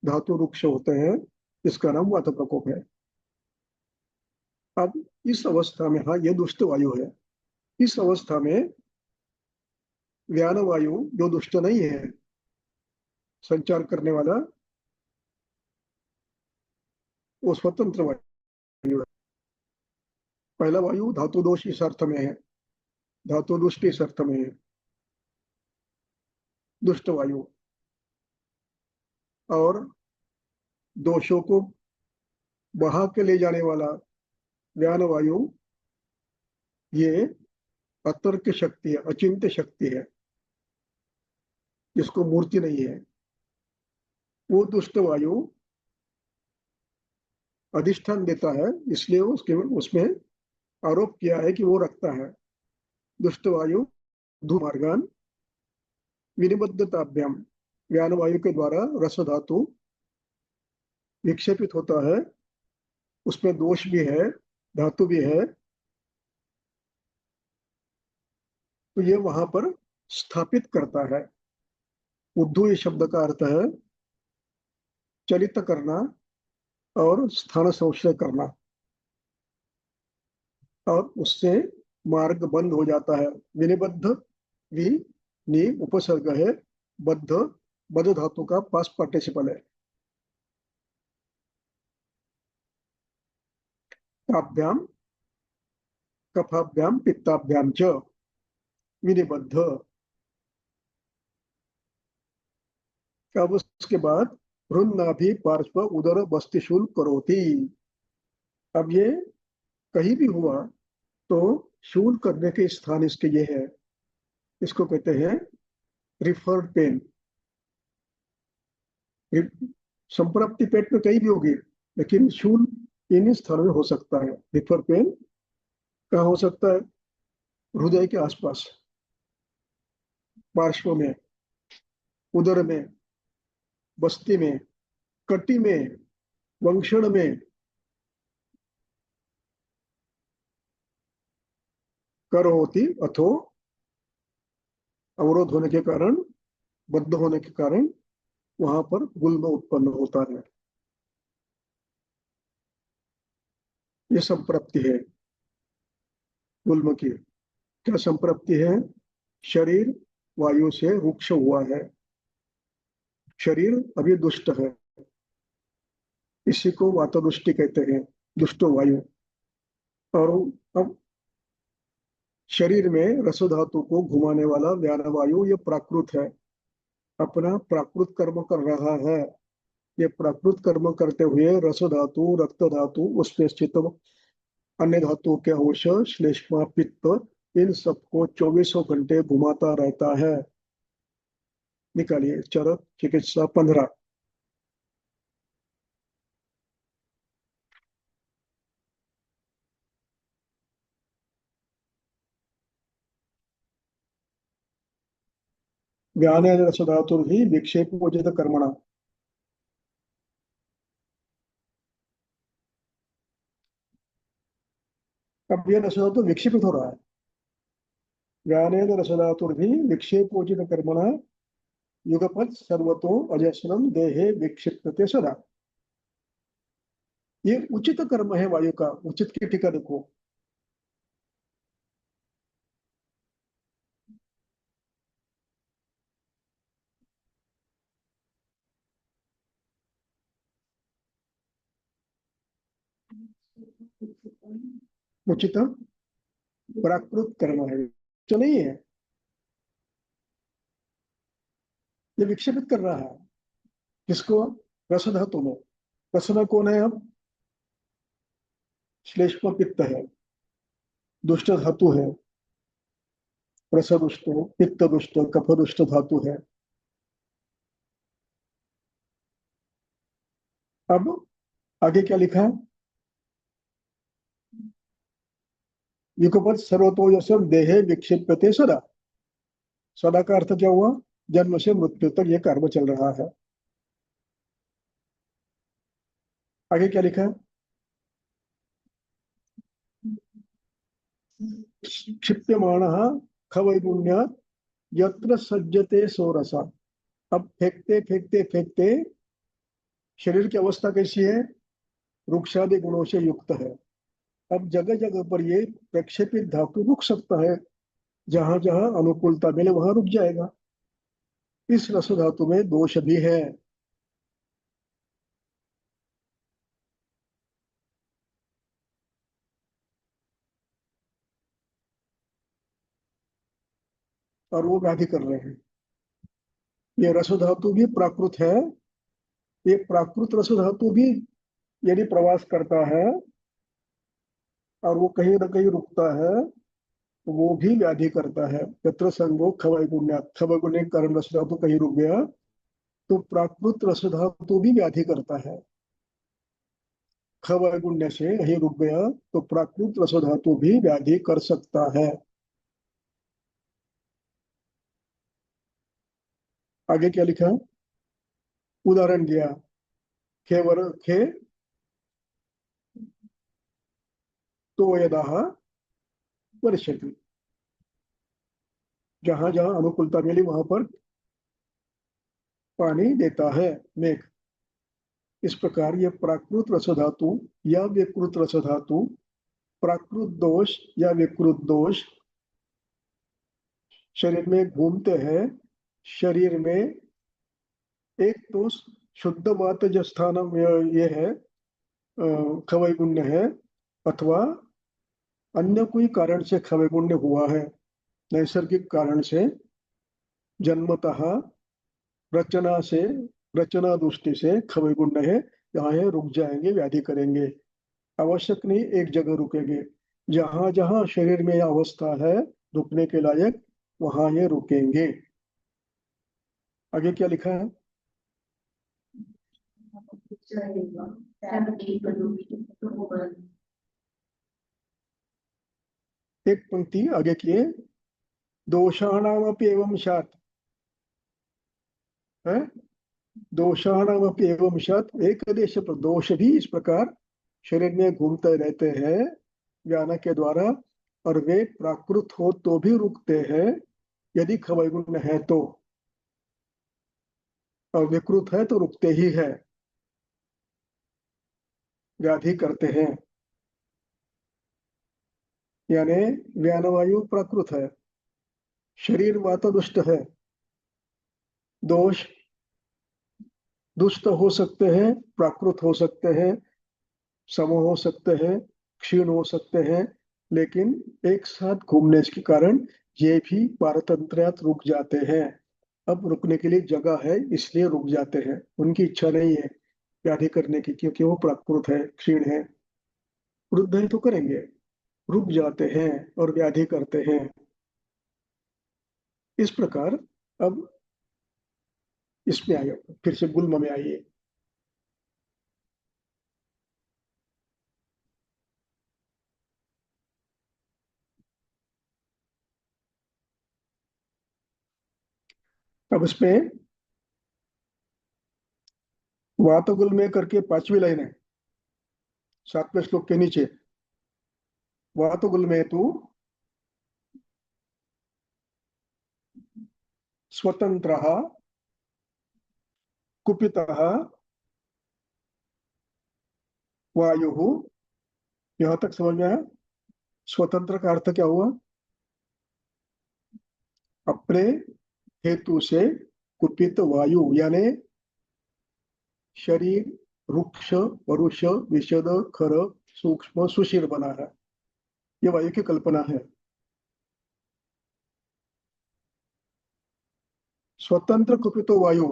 धातु वृक्ष होते हैं, इसका नाम वात प्रकोप है। अब इस अवस्था में, हाँ, ये दुष्ट वायु है। इस अवस्था में व्यान वायु जो दुष्ट नहीं है, संचार करने वाला, वो स्वतंत्र वायु है। पहला वायु धातु दोष इस अर्थ में है, धातु दुष्ट इस अर्थ में है, दुष्ट वायु। और दोषों को बहा के ले जाने वाला व्यान वायु, ये अतर्क शक्ति है, अचिंत्य शक्ति है, जिसको मूर्ति नहीं है। वो दुष्ट वायु अधिष्ठान देता है, इसलिए उसके उसमें आरोप किया है कि वो रखता है। दुष्ट वायु धूमार्गान विनिबद्धताभ्याम, व्यान वायु के द्वारा रस धातु विक्षेपित होता है। उसमें दोष भी है, धातु भी है, तो ये वहां पर स्थापित करता है। उद्धू ये शब्द का अर्थ है चलित करना और स्थान संशय करना, और उससे मार्ग बंद हो जाता है। विनिबद्ध, वि नि उपसर्ग है, बद्ध बद्ध धातु का पास्ट पार्टिसिपल है। ताभ्याम कफाभ्याम पित्ताभ्याम च विनिबद्ध। अब उसके बाद हृन्नाभि पार्श्व उदर बस्तिशूल करोति। अब ये कहीं भी हुआ तो शूल करने के स्थान इसके ये है, इसको कहते हैं रिफर्ड पेन। संप्राप्ति पेट में कहीं भी होगी, लेकिन शूल इन स्थान में हो सकता है। रिफर पेन कहाँ हो सकता है? हृदय के आसपास, पार्श्व में, उदर में, बस्ती में, कटी में, वंक्षण में। कर होती अथो, अवरोध होने के कारण, बद्ध होने के कारण वहां पर गुल्म उत्पन्न होता है। ये संप्रप्ति है गुल्म की। क्या संप्रप्ति है? शरीर वायु से रुक्ष हुआ है, शरीर अभी दुष्ट है, इसी को वातदुष्टि कहते हैं, दुष्टो वायु। और अब शरीर में रस धातु को घुमाने वाला व्यान वायु ये प्राकृत है, अपना प्राकृत कर्म कर रहा है। ये प्राकृत कर्म करते हुए रस धातु, रक्त धातु, उसमें स्थित अन्य धातुओं के अंश, श्लेष्मा, पित्त, इन सबको 24 घंटे घुमाता रहता है। निकालिए चरक चिकित्सा 15। व्यान रस धातु ही विक्षेपोजित कर्मणा। अब यह रस धातु विक्षेपित हो रहा है। व्यान रस धातु ही विक्षेपोजित कर्मणा युगपत सर्वतो अजस्रम देहे विक्षिप्तते सदा। ये उचित कर्म है वायु का। उचित की टीका देखो। उचित प्राकृत कर्म है, जो नहीं है, ये विक्षेपित कर रहा है। किसको? रस धातु में। रसना कौन है? अब श्लेष्म पित्त है, दुष्ट धातु है। रस दुष्ट, पित्त दुष्ट, कफ दुष्ट धातु है। अब आगे क्या लिखा है? युगपत सर्वतो यशम देहे विक्षिप्यते सदा। सदा का अर्थ क्या हुआ? जन्म से मृत्यु तक ये कर्म चल रहा है। आगे क्या लिखा है? क्षिप्यमाणः खवैगुण्यात् यत्र सज्जते सोरसा। अब फेंकते फेंकते फेंकते शरीर की अवस्था कैसी है? रुक्षादि गुणों से युक्त है। अब जगह जगह पर ये प्रक्षेपित धातु रुक सकता है, जहां जहां अनुकूलता मिले वहां रुक जाएगा। इस रस धातु में दोष भी है। और वो व्याधि कर रहे हैं। ये रस धातु भी प्राकृत है। ये प्राकृत रस धातु भी यदि प्रवास करता है और वो कहीं न कहीं रुकता है, तो वो भी व्याधि करता है। यत्र संगो खवय गुण्यात्, खवय गुण्य के कारण रस धातु कहीं रुक गया तो प्राकृत रस धातु भी व्याधि करता है। खवय गुण्य से कहीं रुक गया तो प्राकृत रस धातु भी व्याधि कर सकता है। आगे क्या लिखा? उदाहरण दिया, खे वर खे तो यदाह वर्षति। जहां जहां अनुकूलता मिली वहां पर पानी देता है मेघ। इस प्रकार ये प्राकृत रस धातु या विकृत रस धातु, प्राकृत दोष या विकृत दोष शरीर में घूमते हैं। शरीर में एक तो शुद्ध मात स्थान ये है, खवय गुण्य है, अथवा अन्य कोई कारण से खवय गुण्य हुआ है। नैसर्गिक कारण से जन्मतः रचना से, रचना दृष्टि से खवय गुण्य है। यहाँ ये रुक जाएंगे, व्याधि करेंगे। आवश्यक नहीं एक जगह रुकेंगे। जहां जहां शरीर में यह अवस्था है रुकने के लायक, वहां ये रुकेंगे। आगे क्या लिखा है? एक पंक्ति आगे किए, दोषाणामपि एवं शात है। दोषाणामपि एवं शात, एक देश पर दोष भी इस प्रकार शरीर में घूमते रहते हैं ज्ञान के द्वारा, और वे प्राकृत हो तो भी रुकते हैं यदि खवय गुण है तो, और विकृत है तो रुकते ही है, व्याधि करते हैं। यानी व्यानवायु प्राकृत है, शरीर वातदुष्ट है। दोष दुष्ट हो सकते हैं, प्राकृत हो सकते हैं, सम हो सकते हैं, क्षीण हो सकते हैं, लेकिन एक साथ घूमने के कारण ये भी पारतंत्र्यात रुक जाते हैं। अब रुकने के लिए जगह है इसलिए रुक जाते हैं, उनकी इच्छा नहीं है व्याधि करने की, क्योंकि वो प्राकृत है, क्षीण है। वृद्ध है तो करेंगे, रुक जाते हैं और व्याधि करते हैं। इस प्रकार अब इसमें आइए, फिर से गुल्म में आइए। अब इसमें वातगुल में करके 5वीं लाइन है, 7वें श्लोक के नीचे। वातगुल में तू स्वतंत्र कुपित वायु, यहां तक समझ में आया? स्वतंत्र का अर्थ क्या हुआ? अपने हेतु से कुपित वायु, यानी शरीर रुक्ष परुष विशद खर सूक्ष्म सुशील बना है। ये वायु की कल्पना है। स्वतंत्र कुपितो वायु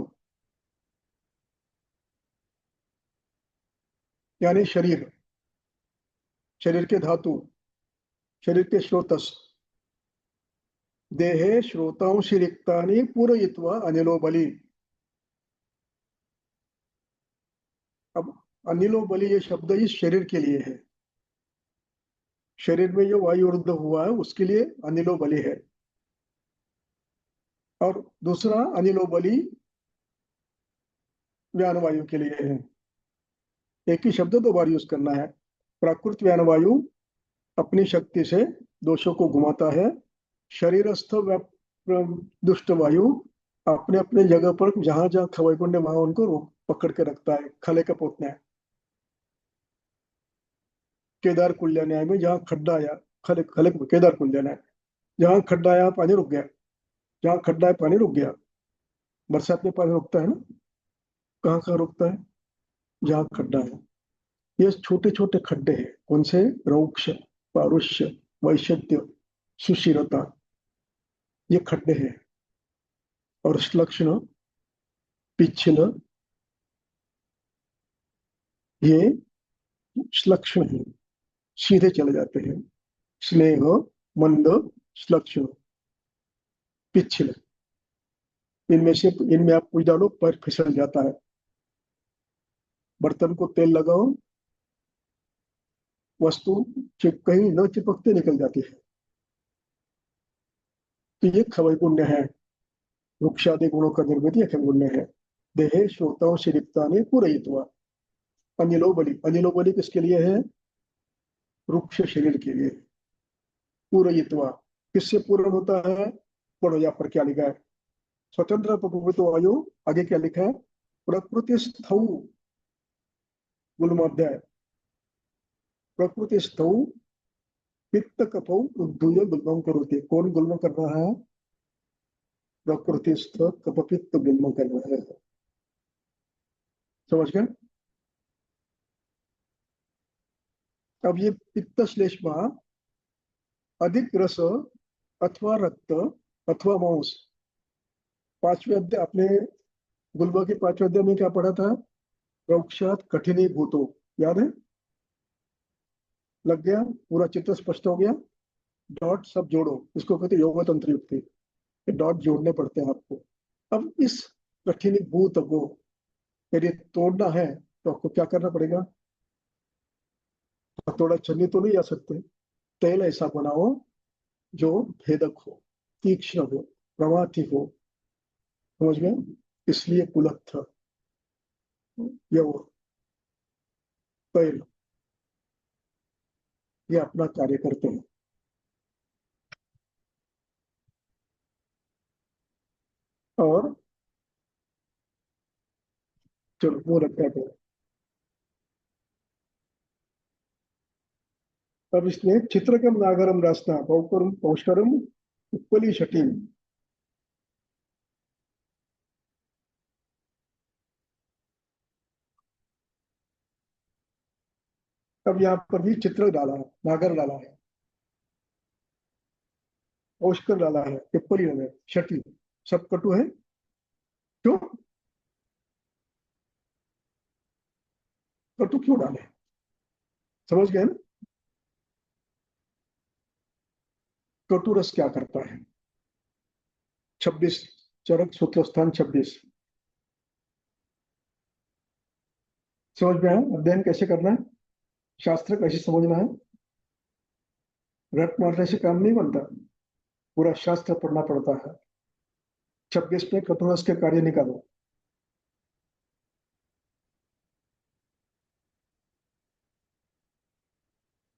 यानी शरीर, शरीर के धातु, शरीर के स्रोतस, देहे श्रोतांशी रिक्तानि पूरयित्वा अनिलो बलि। अब अनिलो बलि ये शब्द इस शरीर के लिए है। शरीर में जो वायु रुद्ध हुआ है उसके लिए अनिलो बलि है। और दूसरा अनिलो बलि व्यान वायु के लिए है। एक ही शब्द दो बार यूज करना है। प्राकृत व्यान वायु अपनी शक्ति से दोषों को घुमाता है। शरीरस्थ दुष्ट वायु अपने अपने जगह पर जहां जहां खवैकुंड वहां उनको पकड़ के रखता है। खले का पोत न्याय, केदार कुल्य न्याय में जहां खड्डा आया, खले खले केदार कुल्य न्याय, जहां खड्डा आया पानी रुक गया, जहां खड्डा है पानी रुक गया। बरसात में पानी रुकता है ना, कहाँ कहाँ रुकता है? जहां खड्डा है। ये छोटे छोटे खड्डे हैं। कौन से? रौक्ष, पारुष्य, वैशद्य, सुशीलता, ये खड्डे हैं। और श्लक्षण, पिछल, ये श्लक्षण है, सीधे चले जाते हैं। स्नेह, मंद, श्लक्षण, पिछल, इनमें से इनमें आप कुछ डालो पैर फिसल जाता है। बर्तन को तेल लगाओ, वस्तु कहीं न चिपकते निकल जाती है। तो ये खवय पुण्य है। वृक्षादि गुणों का निर्मित यह पुण्य है। देहे श्रोताओं से रिक्ता ने पूरयित्वा। अनिलो बलि, अनिलो बलि किसके लिए है? वृक्ष शरीर के लिए। पूरयित्वा, किससे पूर्ण होता है? पढ़ो यहाँ पर क्या लिखा है। स्वतंत्र प्रभुत्व वायु, आगे क्या लिखा है? प्रकृति स्थौ, गुलमाध्याय, प्रकृति स्थौ पित्त कपौ उद्धूय गुल्मम करोति। कौन गुल्म कर रहा है? प्रकृति स्थ कप पित्त गुल्म कर रहा है। समझ गए? अब ये पित्त श्लेष्मा अधिक रस अथवा रक्त अथवा मांस, पांचवें अध्याय अपने गुल्म के पांचवें अध्याय में क्या पढ़ा था? रौक्षात कठिनी भूतो, याद है? लग गया? पूरा चित्र स्पष्ट हो गया? डॉट सब जोड़ो, इसको कहते हैं योग तंत्र युक्ति। डॉट जोड़ने पड़ते हैं आपको। अब इस कठिन भूत को यदि तोड़ना है तो आपको क्या करना पड़ेगा? हथौड़ा छन्नी तो नहीं आ सकते। तेल ऐसा बनाओ जो भेदक हो, तीक्ष्ण हो, प्रवाती हो। समझ गए? इसलिए कुलत्थ, ये वो तेल, ये अपना कार्य करते हैं। और चलो वो रखा है। अब इसने चित्रकम नागरम रास्ता पौकरम पौष्करम उपली शटीम। अब यहाँ पर भी चित्र डाला है, नागर डाला है, पौष्कर डाला है, पिप्पली डाला है, शटी, सब कटु है। क्यों कटु क्यों डाले? समझ गए ना? कटु रस क्या करता है? 26 चरक सूत्र स्थान 26। समझ गए? अध्ययन कैसे करना है, शास्त्र कैसे समझना है। रट मारने से काम नहीं बनता, पूरा शास्त्र पढ़ना पड़ता है। 26 में कटु रस के कार्य निकालो।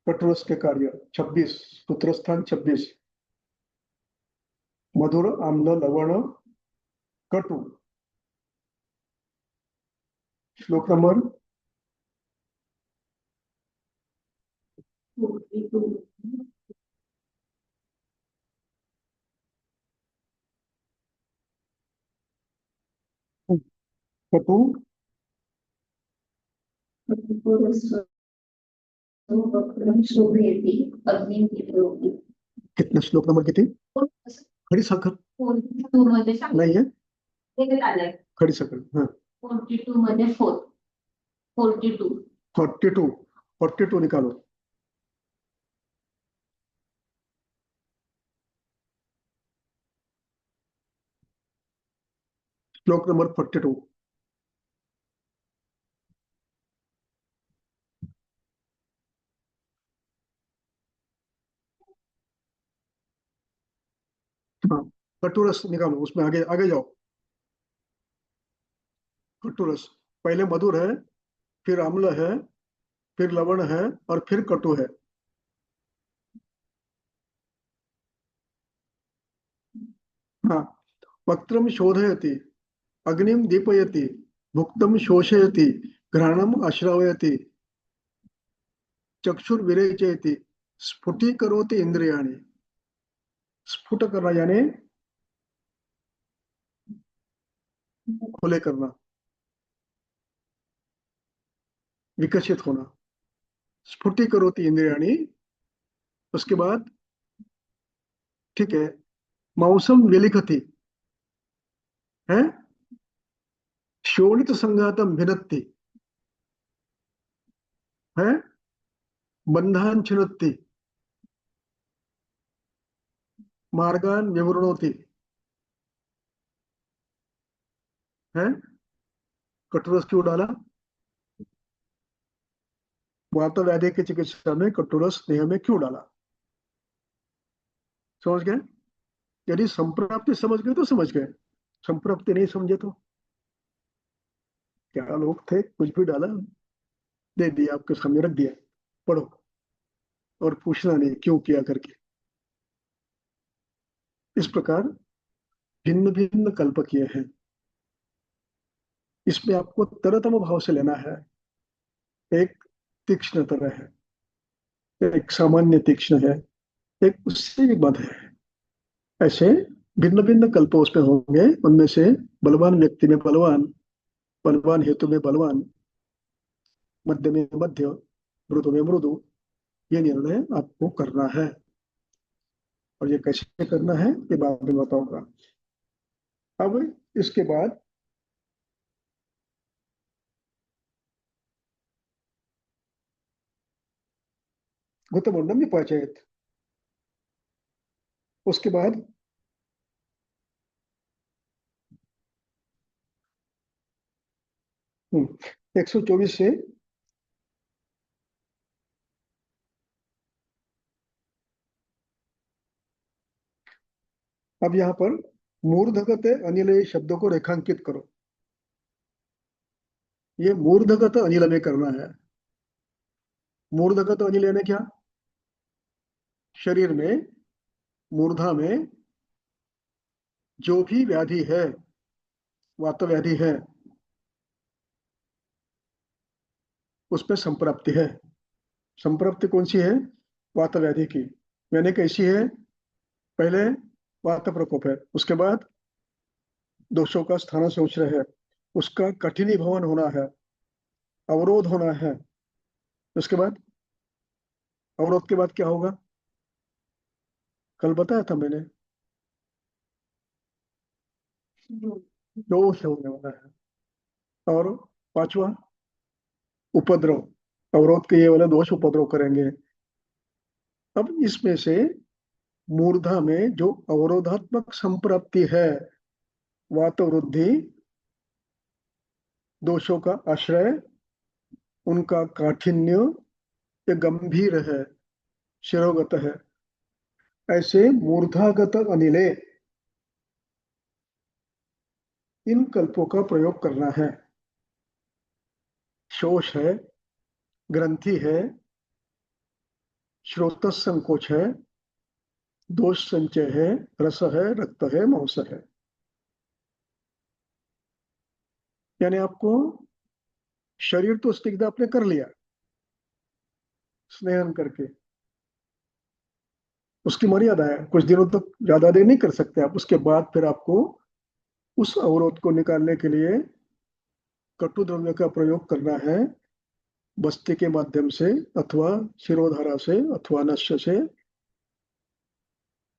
कटु रस के कार्य 26, सूत्र स्थान 26। मधुर, आम्ल, लवण, कटु। श्लोक नंबर कटु। कितने श्लोक नंबर किती? खडी साखर नाही आहे? खडी साखर, हाँ 42 मध्ये 42 42, 42 निकालो। श्लोक नंबर 42। हाँ, कटुरस निकालो, उसमें आगे आगे जाओ। कटुरस पहले मधुर है, फिर अम्ल है, फिर लवण है, और फिर कटु है। हाँ, वक्त्रम शोधयति, अग्निम दीपयति, भुक्तम शोषयति, घ्राणम आश्रावयति, चक्षुर्विरेचयति, स्फुटीकरोति इंद्रियाणि। स्फुट करना यानी खुले करना, विकसित होना। स्फुटीकरोति इंद्रियाणि। उसके बाद ठीक है, मौसम विलिखति है, शोणित संघातम भिनत्ति है, बंधान छिनत्ति, मार्गान विवृणोति है। कटुरस क्यों डाला? वात व्याधि की चिकित्सा में कटुरस स्नेह में क्यों डाला? समझ गए? यदि संप्राप्ति समझ गए तो समझ गए, संप्राप्ति नहीं समझे तो क्या लोग थे, कुछ भी डाला, दे दिया, आपके सामने रख दिया, पढ़ो और पूछना नहीं क्यों किया करके। इस प्रकार भिन्न भिन्न कल्प किए हैं। इसमें आपको तरतम भाव से लेना है। एक तीक्ष्ण तरह है, एक सामान्य तीक्ष्ण है, एक उससे भी मध है। ऐसे भिन्न भिन्न कल्प उसमें होंगे। उनमें से बलवान व्यक्ति में बलवान, बलवान हेतु में बलवान, मध्य में मध्य, मृदु में मृदु, ये निर्णय आपको करना है। और ये कैसे करना है ये बाद में बताऊंगा। अब इसके बाद घृतमंडम विपाचयत। उसके बाद 124 से अब यहाँ पर मूर्धगत अनिल शब्दों को रेखांकित करो। ये मूर्धगत अनिल में करना है। मूर्धगत अनिल यानी क्या? शरीर में, मूर्धा में जो भी व्याधि है, वात व्याधि है, उसमें संप्राप्ति है। संप्राप्ति कौन सी है? वात व्याधि की। यानी कैसी है? पहले वात प्रकोप है, उसके बाद दोषों का स्थान संश्रय है, उसका कठिनी भवन होना है, अवरोध होना है। उसके बाद अवरोध के बाद क्या होगा? कल बताया था मैंने, दोष होने वाला है। और पांचवा उपद्रव। अवरोध के ये वाले दोष उपद्रव करेंगे। अब इसमें से मूर्धा में जो अवरोधात्मक संप्राप्ति है, वात वृद्धि, दोषों का आश्रय, उनका काठिन्य, ये गंभीर है, शिरोगत है। ऐसे मूर्धागत अनिले, इन कल्पों का प्रयोग करना है। शोष है, ग्रंथि है, श्रोत संकोच है, दोष संचय है, रस है, रक्त है, मांस है। यानी आपको शरीर तो स्निग्ध आपने कर लिया स्नेहन करके, उसकी मर्यादा है, कुछ दिनों तक ज्यादा देर नहीं कर सकते आप। उसके बाद फिर आपको उस अवरोध को निकालने के लिए कटु द्रव्य का प्रयोग करना है, बस्ती के माध्यम से अथवा शिरोधारा से अथवा नश्य से।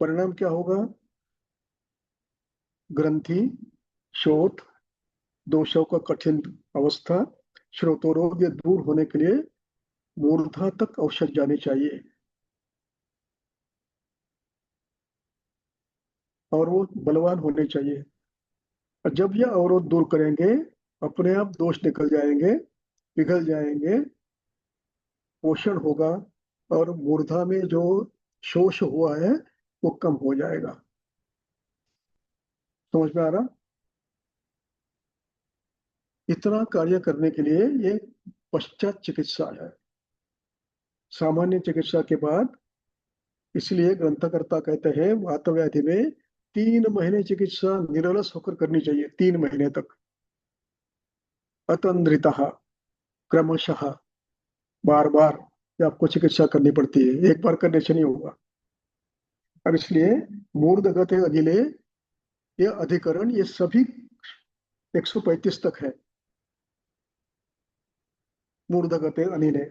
परिणाम क्या होगा? ग्रंथि, शोथ, दोषों का कठिन अवस्था, श्रोतोरोग ये दूर होने के लिए मूर्धा तक औषध जानी चाहिए। और वो बलवान होने चाहिए। और जब ये अवरोध दूर करेंगे, अपने आप दोष निकल जाएंगे, पिघल जाएंगे, पोषण होगा, और मूर्धा में जो शोष हुआ है वो कम हो जाएगा। समझ में आ रहा? इतना कार्य करने के लिए ये पश्चात चिकित्सा है, सामान्य चिकित्सा के बाद। इसलिए ग्रंथकर्ता कहते हैं वात व्याधि में 3 महीने चिकित्सा निरलस होकर करनी चाहिए, 3 महीने तक, अतंद्रितः, क्रमशः, बार बार आपको चिकित्सा करनी पड़ती है, एक बार करने से नहीं होगा। और इसलिए मूर्धगत अगिले, ये अधिकरण ये सभी 135 तक है, मूर्धगत अनिले।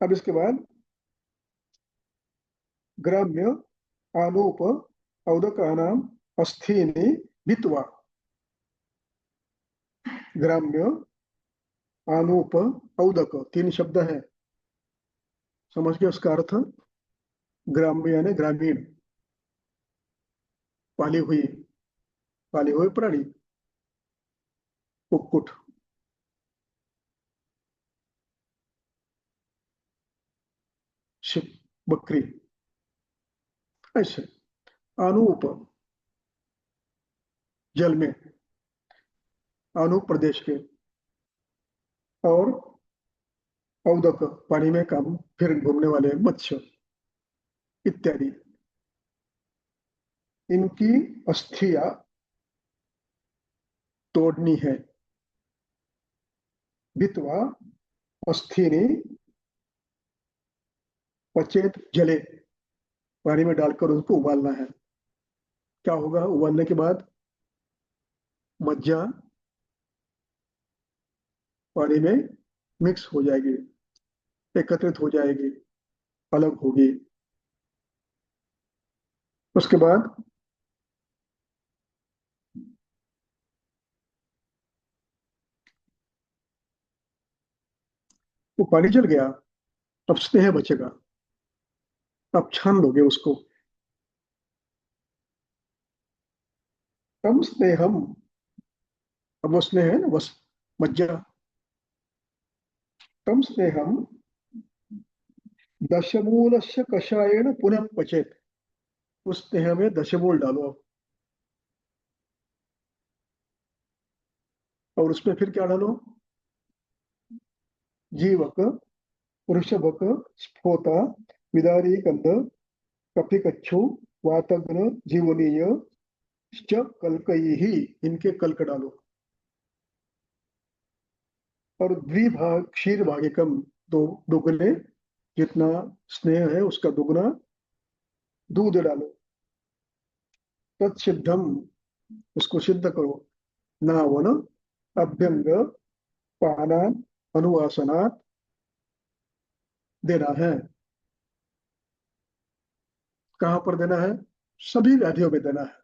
अब इसके बाद ग्राम्य आलोप औदकानाम अस्थीनि भित्वा, ग्राम्य आलोप औदक 3 शब्द है, समझ गए उसका अर्थ? ग्राम्य यानी ग्रामीण, पाली हुई प्राणी, कुक्कुट, बकरी, ऐसे। अनूप, जल में, अनूप प्रदेश के, और औदक पानी में काम फिर घूमने वाले मत्स्य इत्यादि, इनकी अस्थियां तोड़नी है। भित्वा अस्थिनी पचेत जले, पानी में डालकर उसको उबालना है। क्या होगा उबालने के बाद? मज्जा पानी में मिक्स हो जाएगी, एकत्रित हो जाएगी, अलग होगी। उसके बाद वो पानी जल गया, अब स्नेह बचेगा, अब छान लोगे उसको। तम स्नेहम, अब वो स्नेह है ना, बस मज्जा। तम स्नेहम दशमूलस्य कषायेन पुनः पचेत, उस स्नेह में दशमूल डालो, और उसमें फिर क्या डालो? जीवक, वृषभक, स्फोटा, विदारी कंद, कपिकच्छु, वातग्न, जीवनीय कलकई ही, इनके कल्क डालो। और द्विभाग क्षीर भागिकम, दो दुगने, जितना स्नेह है उसका दुगना दूध डालो। तत्सिद्धम, उसको सिद्ध करो। नावन अभ्यंग पानात अनुवासनात देना है। कहां पर देना है? सभी व्याधियों में देना है,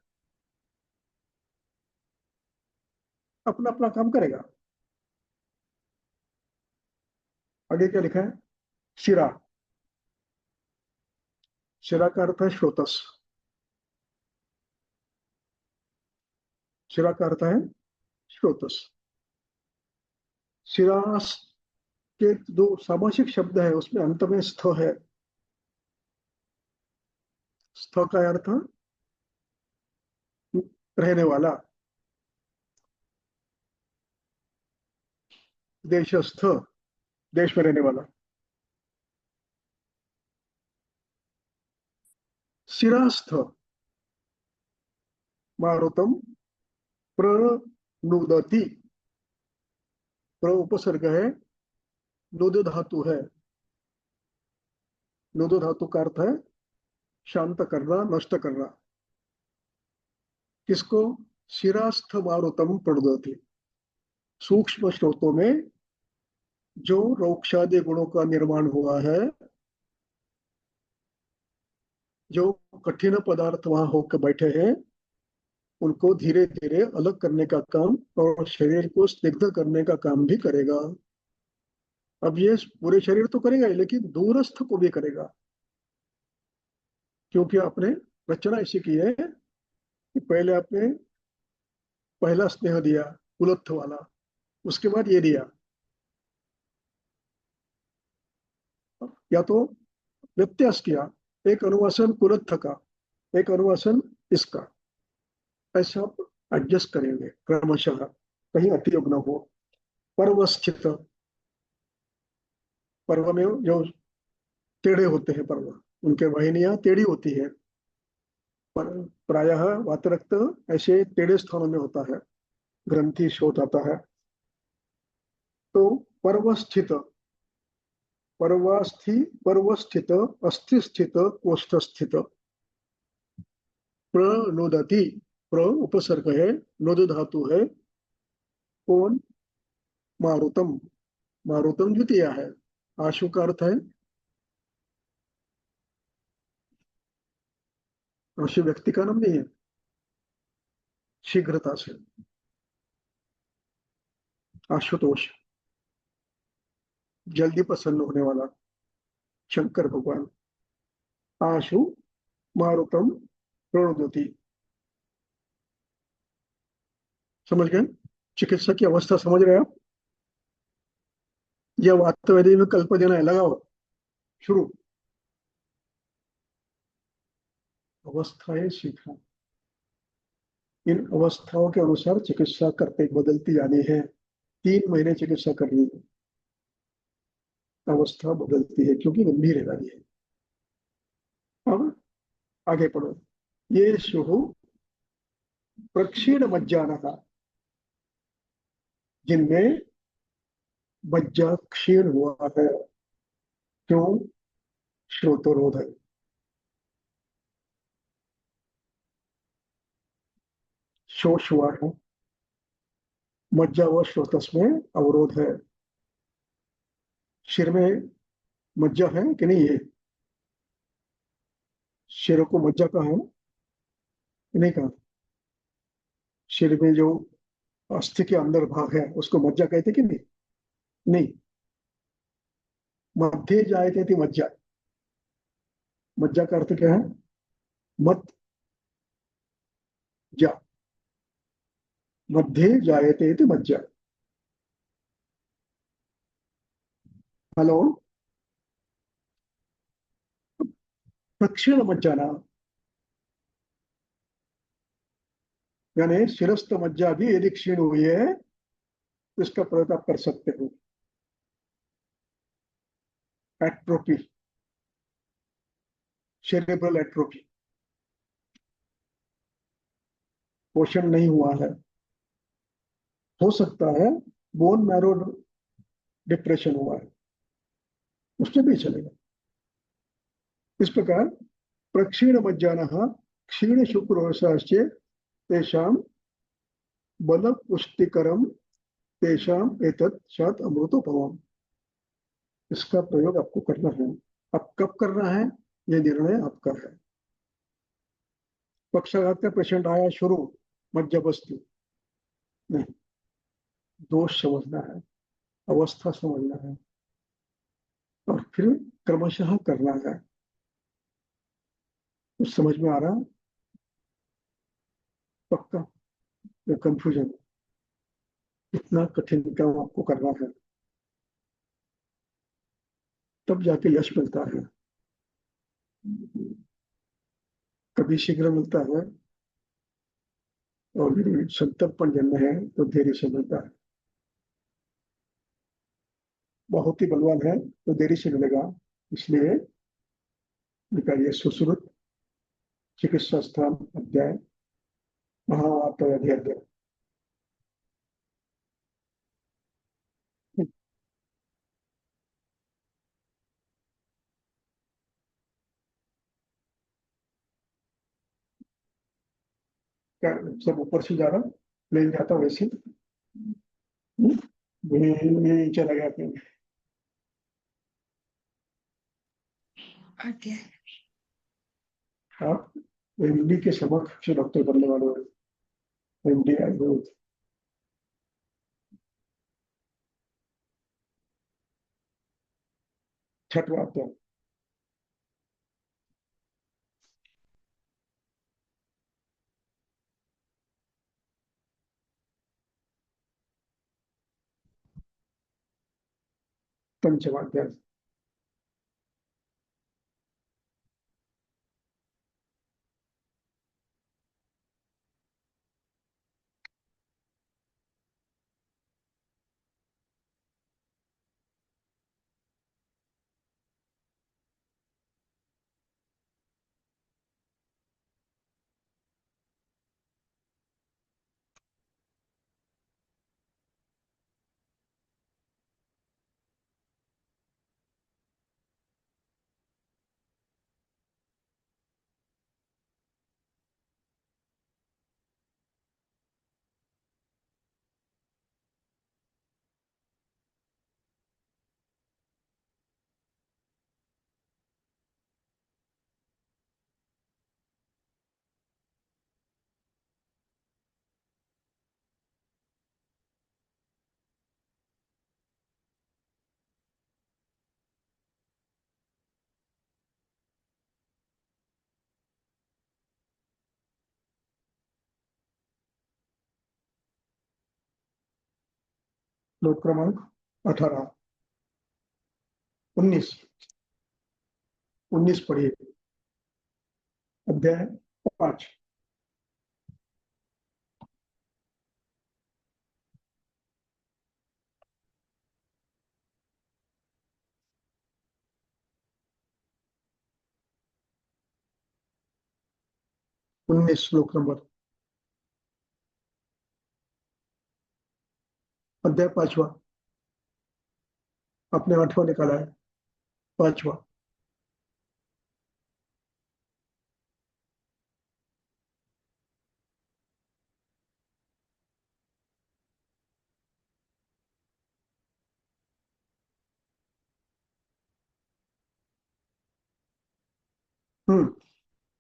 अपना अपना काम करेगा। आगे क्या लिखा है? शिरा, शिरा का अर्थ है श्रोतस, शिरा का अर्थ है श्रोतस। शिरा के दो सामासिक शब्द है, उसमें अंत में स्थ है। स्थ का अर्थ रहने वाला, देशस्थ, देश में रहने वाला। शिरास्थ मारुतम प्रणुदति, प्र उपसर्ग है, नुद धातु है। नुद धातु का अर्थ है शांत करना, नष्ट करना। किसको? शिरास्थ मारुतम प्रणुदति, सूक्ष्म स्रोतों में जो रोक्षादि गुणों का निर्माण हुआ है, जो कठिन पदार्थ वहां होकर बैठे हैं, उनको धीरे धीरे अलग करने का काम और शरीर को स्निग्ध करने का काम भी करेगा। अब ये पूरे शरीर तो करेगा ही, लेकिन दूरस्थ को भी करेगा, क्योंकि आपने रचना ऐसी की है कि पहले आपने पहला स्नेह दिया कुलत्थ वाला, उसके बाद ये दिया, या तो व्यत्यास किया, एक अनुवासन कुलत्थ का, एक अनुवासन इसका, ऐसा आप एडजस्ट करेंगे क्रमशः, कहीं अतियोग न हो। पर्वस्थित, पर्व में जो टेढ़े होते हैं पर्व, उनके वाहिनियां टेढ़ी होती है, पर प्रायः वातरक्त ऐसे टेढ़े स्थानों में होता है, ग्रंथि शोथ आता है। तो पर्वस्थित, पर्वस्थित, अस्थि स्थित, कोष्ठ स्थित। प्रणोदति, प्र उपसर्ग है, नोद धातु है, कौन? मारुतम, मारुतम द्वितीय है। आशु का अर्थ है, आशु व्यक्ति का नाम नहीं है, शीघ्रता से। आशुतोष, जल्दी प्रसन्न होने वाला, शंकर भगवान। आशु मारुतम प्रणोदति। समझ गए? चिकित्सा की अवस्था समझ रहे हैं आप? यह वास्तववेदी में कल्प देना है, लगाओ शुरू। अवस्थाएं सीखना, इन अवस्थाओं के अनुसार चिकित्सा करते बदलती जानी है। 3 महीने चिकित्सा करनी है, अवस्था बदलती है क्योंकि गंभीर है ये। अब आगे पढ़ो। ये शुहु प्रक्षीण मज्जान का, जिनमें मज्जा क्षीण हुआ है। क्यों? श्रोतरोध है, शोष हुआ है, मज्जा व स्रोतस में अवरोध है। सिर में मज्जा है कि नहीं है? सिर को मज्जा कहा है कि नहीं कहा? सिर में जो अस्थि के अंदर भाग है उसको मज्जा कहते कि नहीं? नहीं, मध्य जायते थी मज्जा। मज्जा का अर्थ क्या है? मत जा, मध्य जायते थी मज्जा। हेलो। प्रक्षीण मज्जाना, यानी शिरस्थ मज्जा भी यदि क्षीण हुई है तो इसका प्रयोग आप कर सकते हो। एट्रोपी, सेरेब्रल एट्रोपी, पोषण नहीं हुआ है। हो सकता है बोन मैरो डिप्रेशन हुआ है, उसमें भी चलेगा। इस प्रकार प्रक्षीण मज्जान क्षीण शुक्रोशाश्चे तेषाम बल पुष्टिकरम तेषाम एतत् शात अमृतोपमम। इसका प्रयोग आपको करना है। अब कब करना है यह निर्णय आपका है। पक्षाघात का पेशेंट आया, शुरू मज्जाबस्ती नहीं, दोष समझना है, अवस्था समझना है और फिर क्रमशः करना है। कुछ समझ में आ रहा? पक्का? या कंफ्यूजन? इतना कठिन काम आपको करना है, तब जाके यश मिलता है। कभी शीघ्र मिलता है और यदि संतर्पण जन्म है तो देरी से मिलता है। बहुत ही बलवान है तो देरी से मिलेगा। इसलिए निकालिए सुश्रुत चिकित्सा स्थान अध्याय, महावार्ता। क्या सब ऊपर से जा रहा, प्लेन जाता वैसे? ये चला गया प्लेन। आप एमडी के समक्ष डॉक्टर बनने वाले हो, एमडी आई हो। छठवा अध्याय, पंचमा अध्याय। श्लोक क्रमांक 18, 19 पढ़िए। अध्याय 5। उन्नीस श्लोक नंबर, अध्याय 5वां। आपने 8वां निकाला है, 5वां।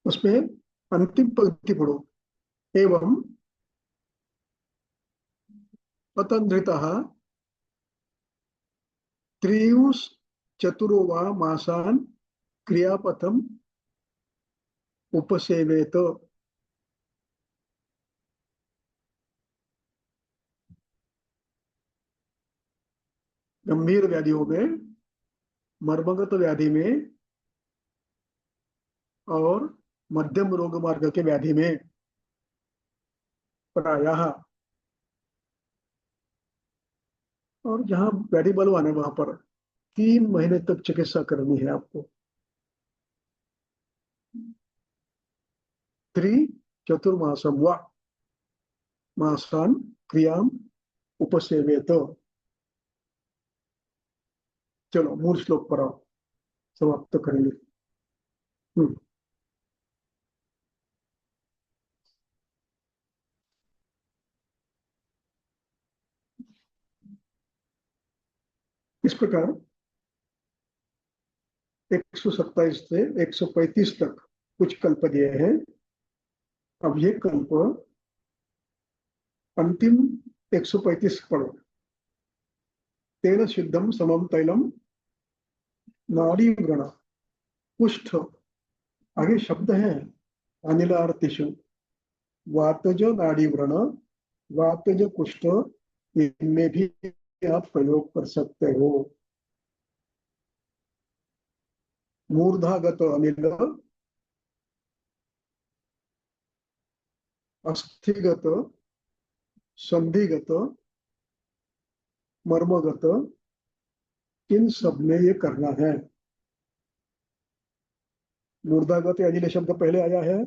उसमें अंतिम पंक्ति पढ़ो। एवं पतंधृतः त्रिंशच्चतुरो वा मासान् क्रियापथम् उपसेवेत। गंभीर व्याधियों में, मर्मगत व्याधि में और मध्यम रोग मार्ग के व्याधि में प्रायः, और जहां व्याधि बलवान है वहां पर 3 महीने तक चिकित्सा करनी है आपको। त्रिचतुर्मासम वा मासान क्रियाम उपसेवेत। चलो मूल श्लोक पर आओ, समाप्त करेंगे। हम्म, इस प्रकार 127 से 135 तक कुछ कल्प दिए हैं। अब ये कल्प अंतिम 135 पढ़ो। तेन सिद्धम समम तैलम नाड़ी व्रण कुष्ठ, आगे शब्द है अनिलार्तिषु, वातज नाड़ी व्रण, वातज कुष्ठ, इनमें भी आप प्रयोग कर सकते हो। मूर्धागत अनिल, अस्थिगत, संधिगत, मर्मगत, इन सब में ये करना है। मूर्धागत अनिल शब्द पहले आया है,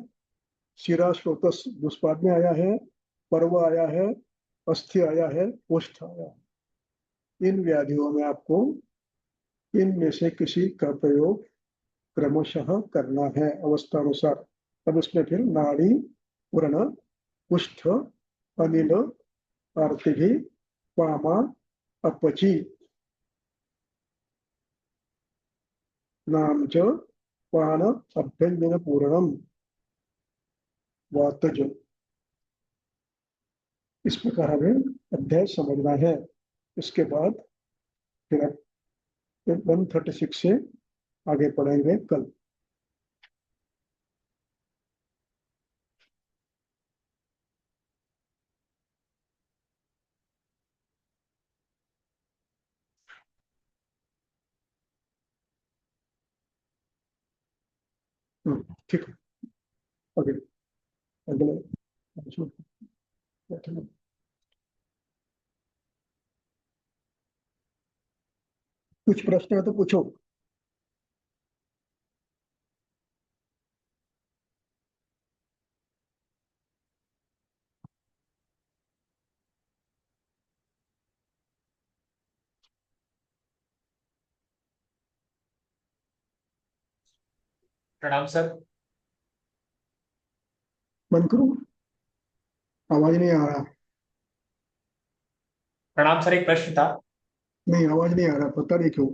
शिरा स्रोतस दुष्पाद में आया है, पर्व आया है, अस्थि आया है, कोष्ठ आया है। इन व्याधियों में आपको इनमें से किसी का प्रयोग क्रमशः करना है अवस्थानुसार। अब उसमें फिर नाड़ी व्रण कुष्ठ अनिल आर्तिभि पामा अपची नाम च पान अभ्यंजन पूर्णम वातज। इस प्रकार हमें अध्याय समझना है। इसके बाद फिर 136 से आगे पढ़ेंगे कल। ठीक है, अगले अगले कुछ प्रश्न है तो पूछो। प्रणाम सर। बंद करो, आवाज नहीं आ रहा। प्रणाम सर, एक प्रश्न था। नहीं, आवाज नहीं आ रहा, पता नहीं क्यों।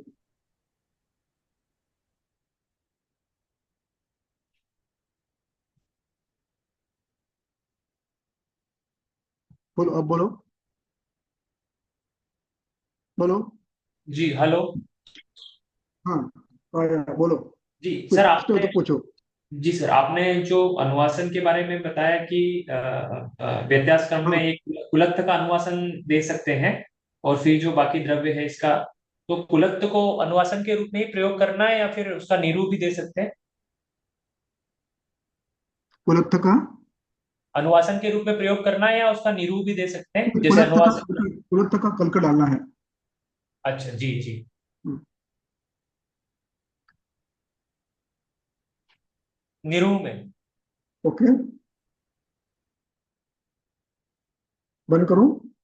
बोलो, अब बोलो, बोलो। जी हेलो। हाँ, आया, बोलो। जी कुछ सर, प्रश्न हो आपने तो पूछो। जी सर, आपने जो अनुवासन के बारे में बताया कि व्यत्यास क्रम में हाँ, एक कुलत्थ का अनुवासन दे सकते हैं और फिर जो बाकी द्रव्य है इसका, तो कुलत्थ को अनुवासन के रूप में ही प्रयोग करना है या फिर उसका निरूप भी दे सकते हैं? कुलत्थ का अनुवासन के रूप में प्रयोग करना है या उसका निरूप भी दे सकते हैं, जैसे कुलत्थ का अनुवासन। कुलत्थ का कल का डालना है। अच्छा, जी जी। हम्म, निरूप में। ओके, बंद करूं?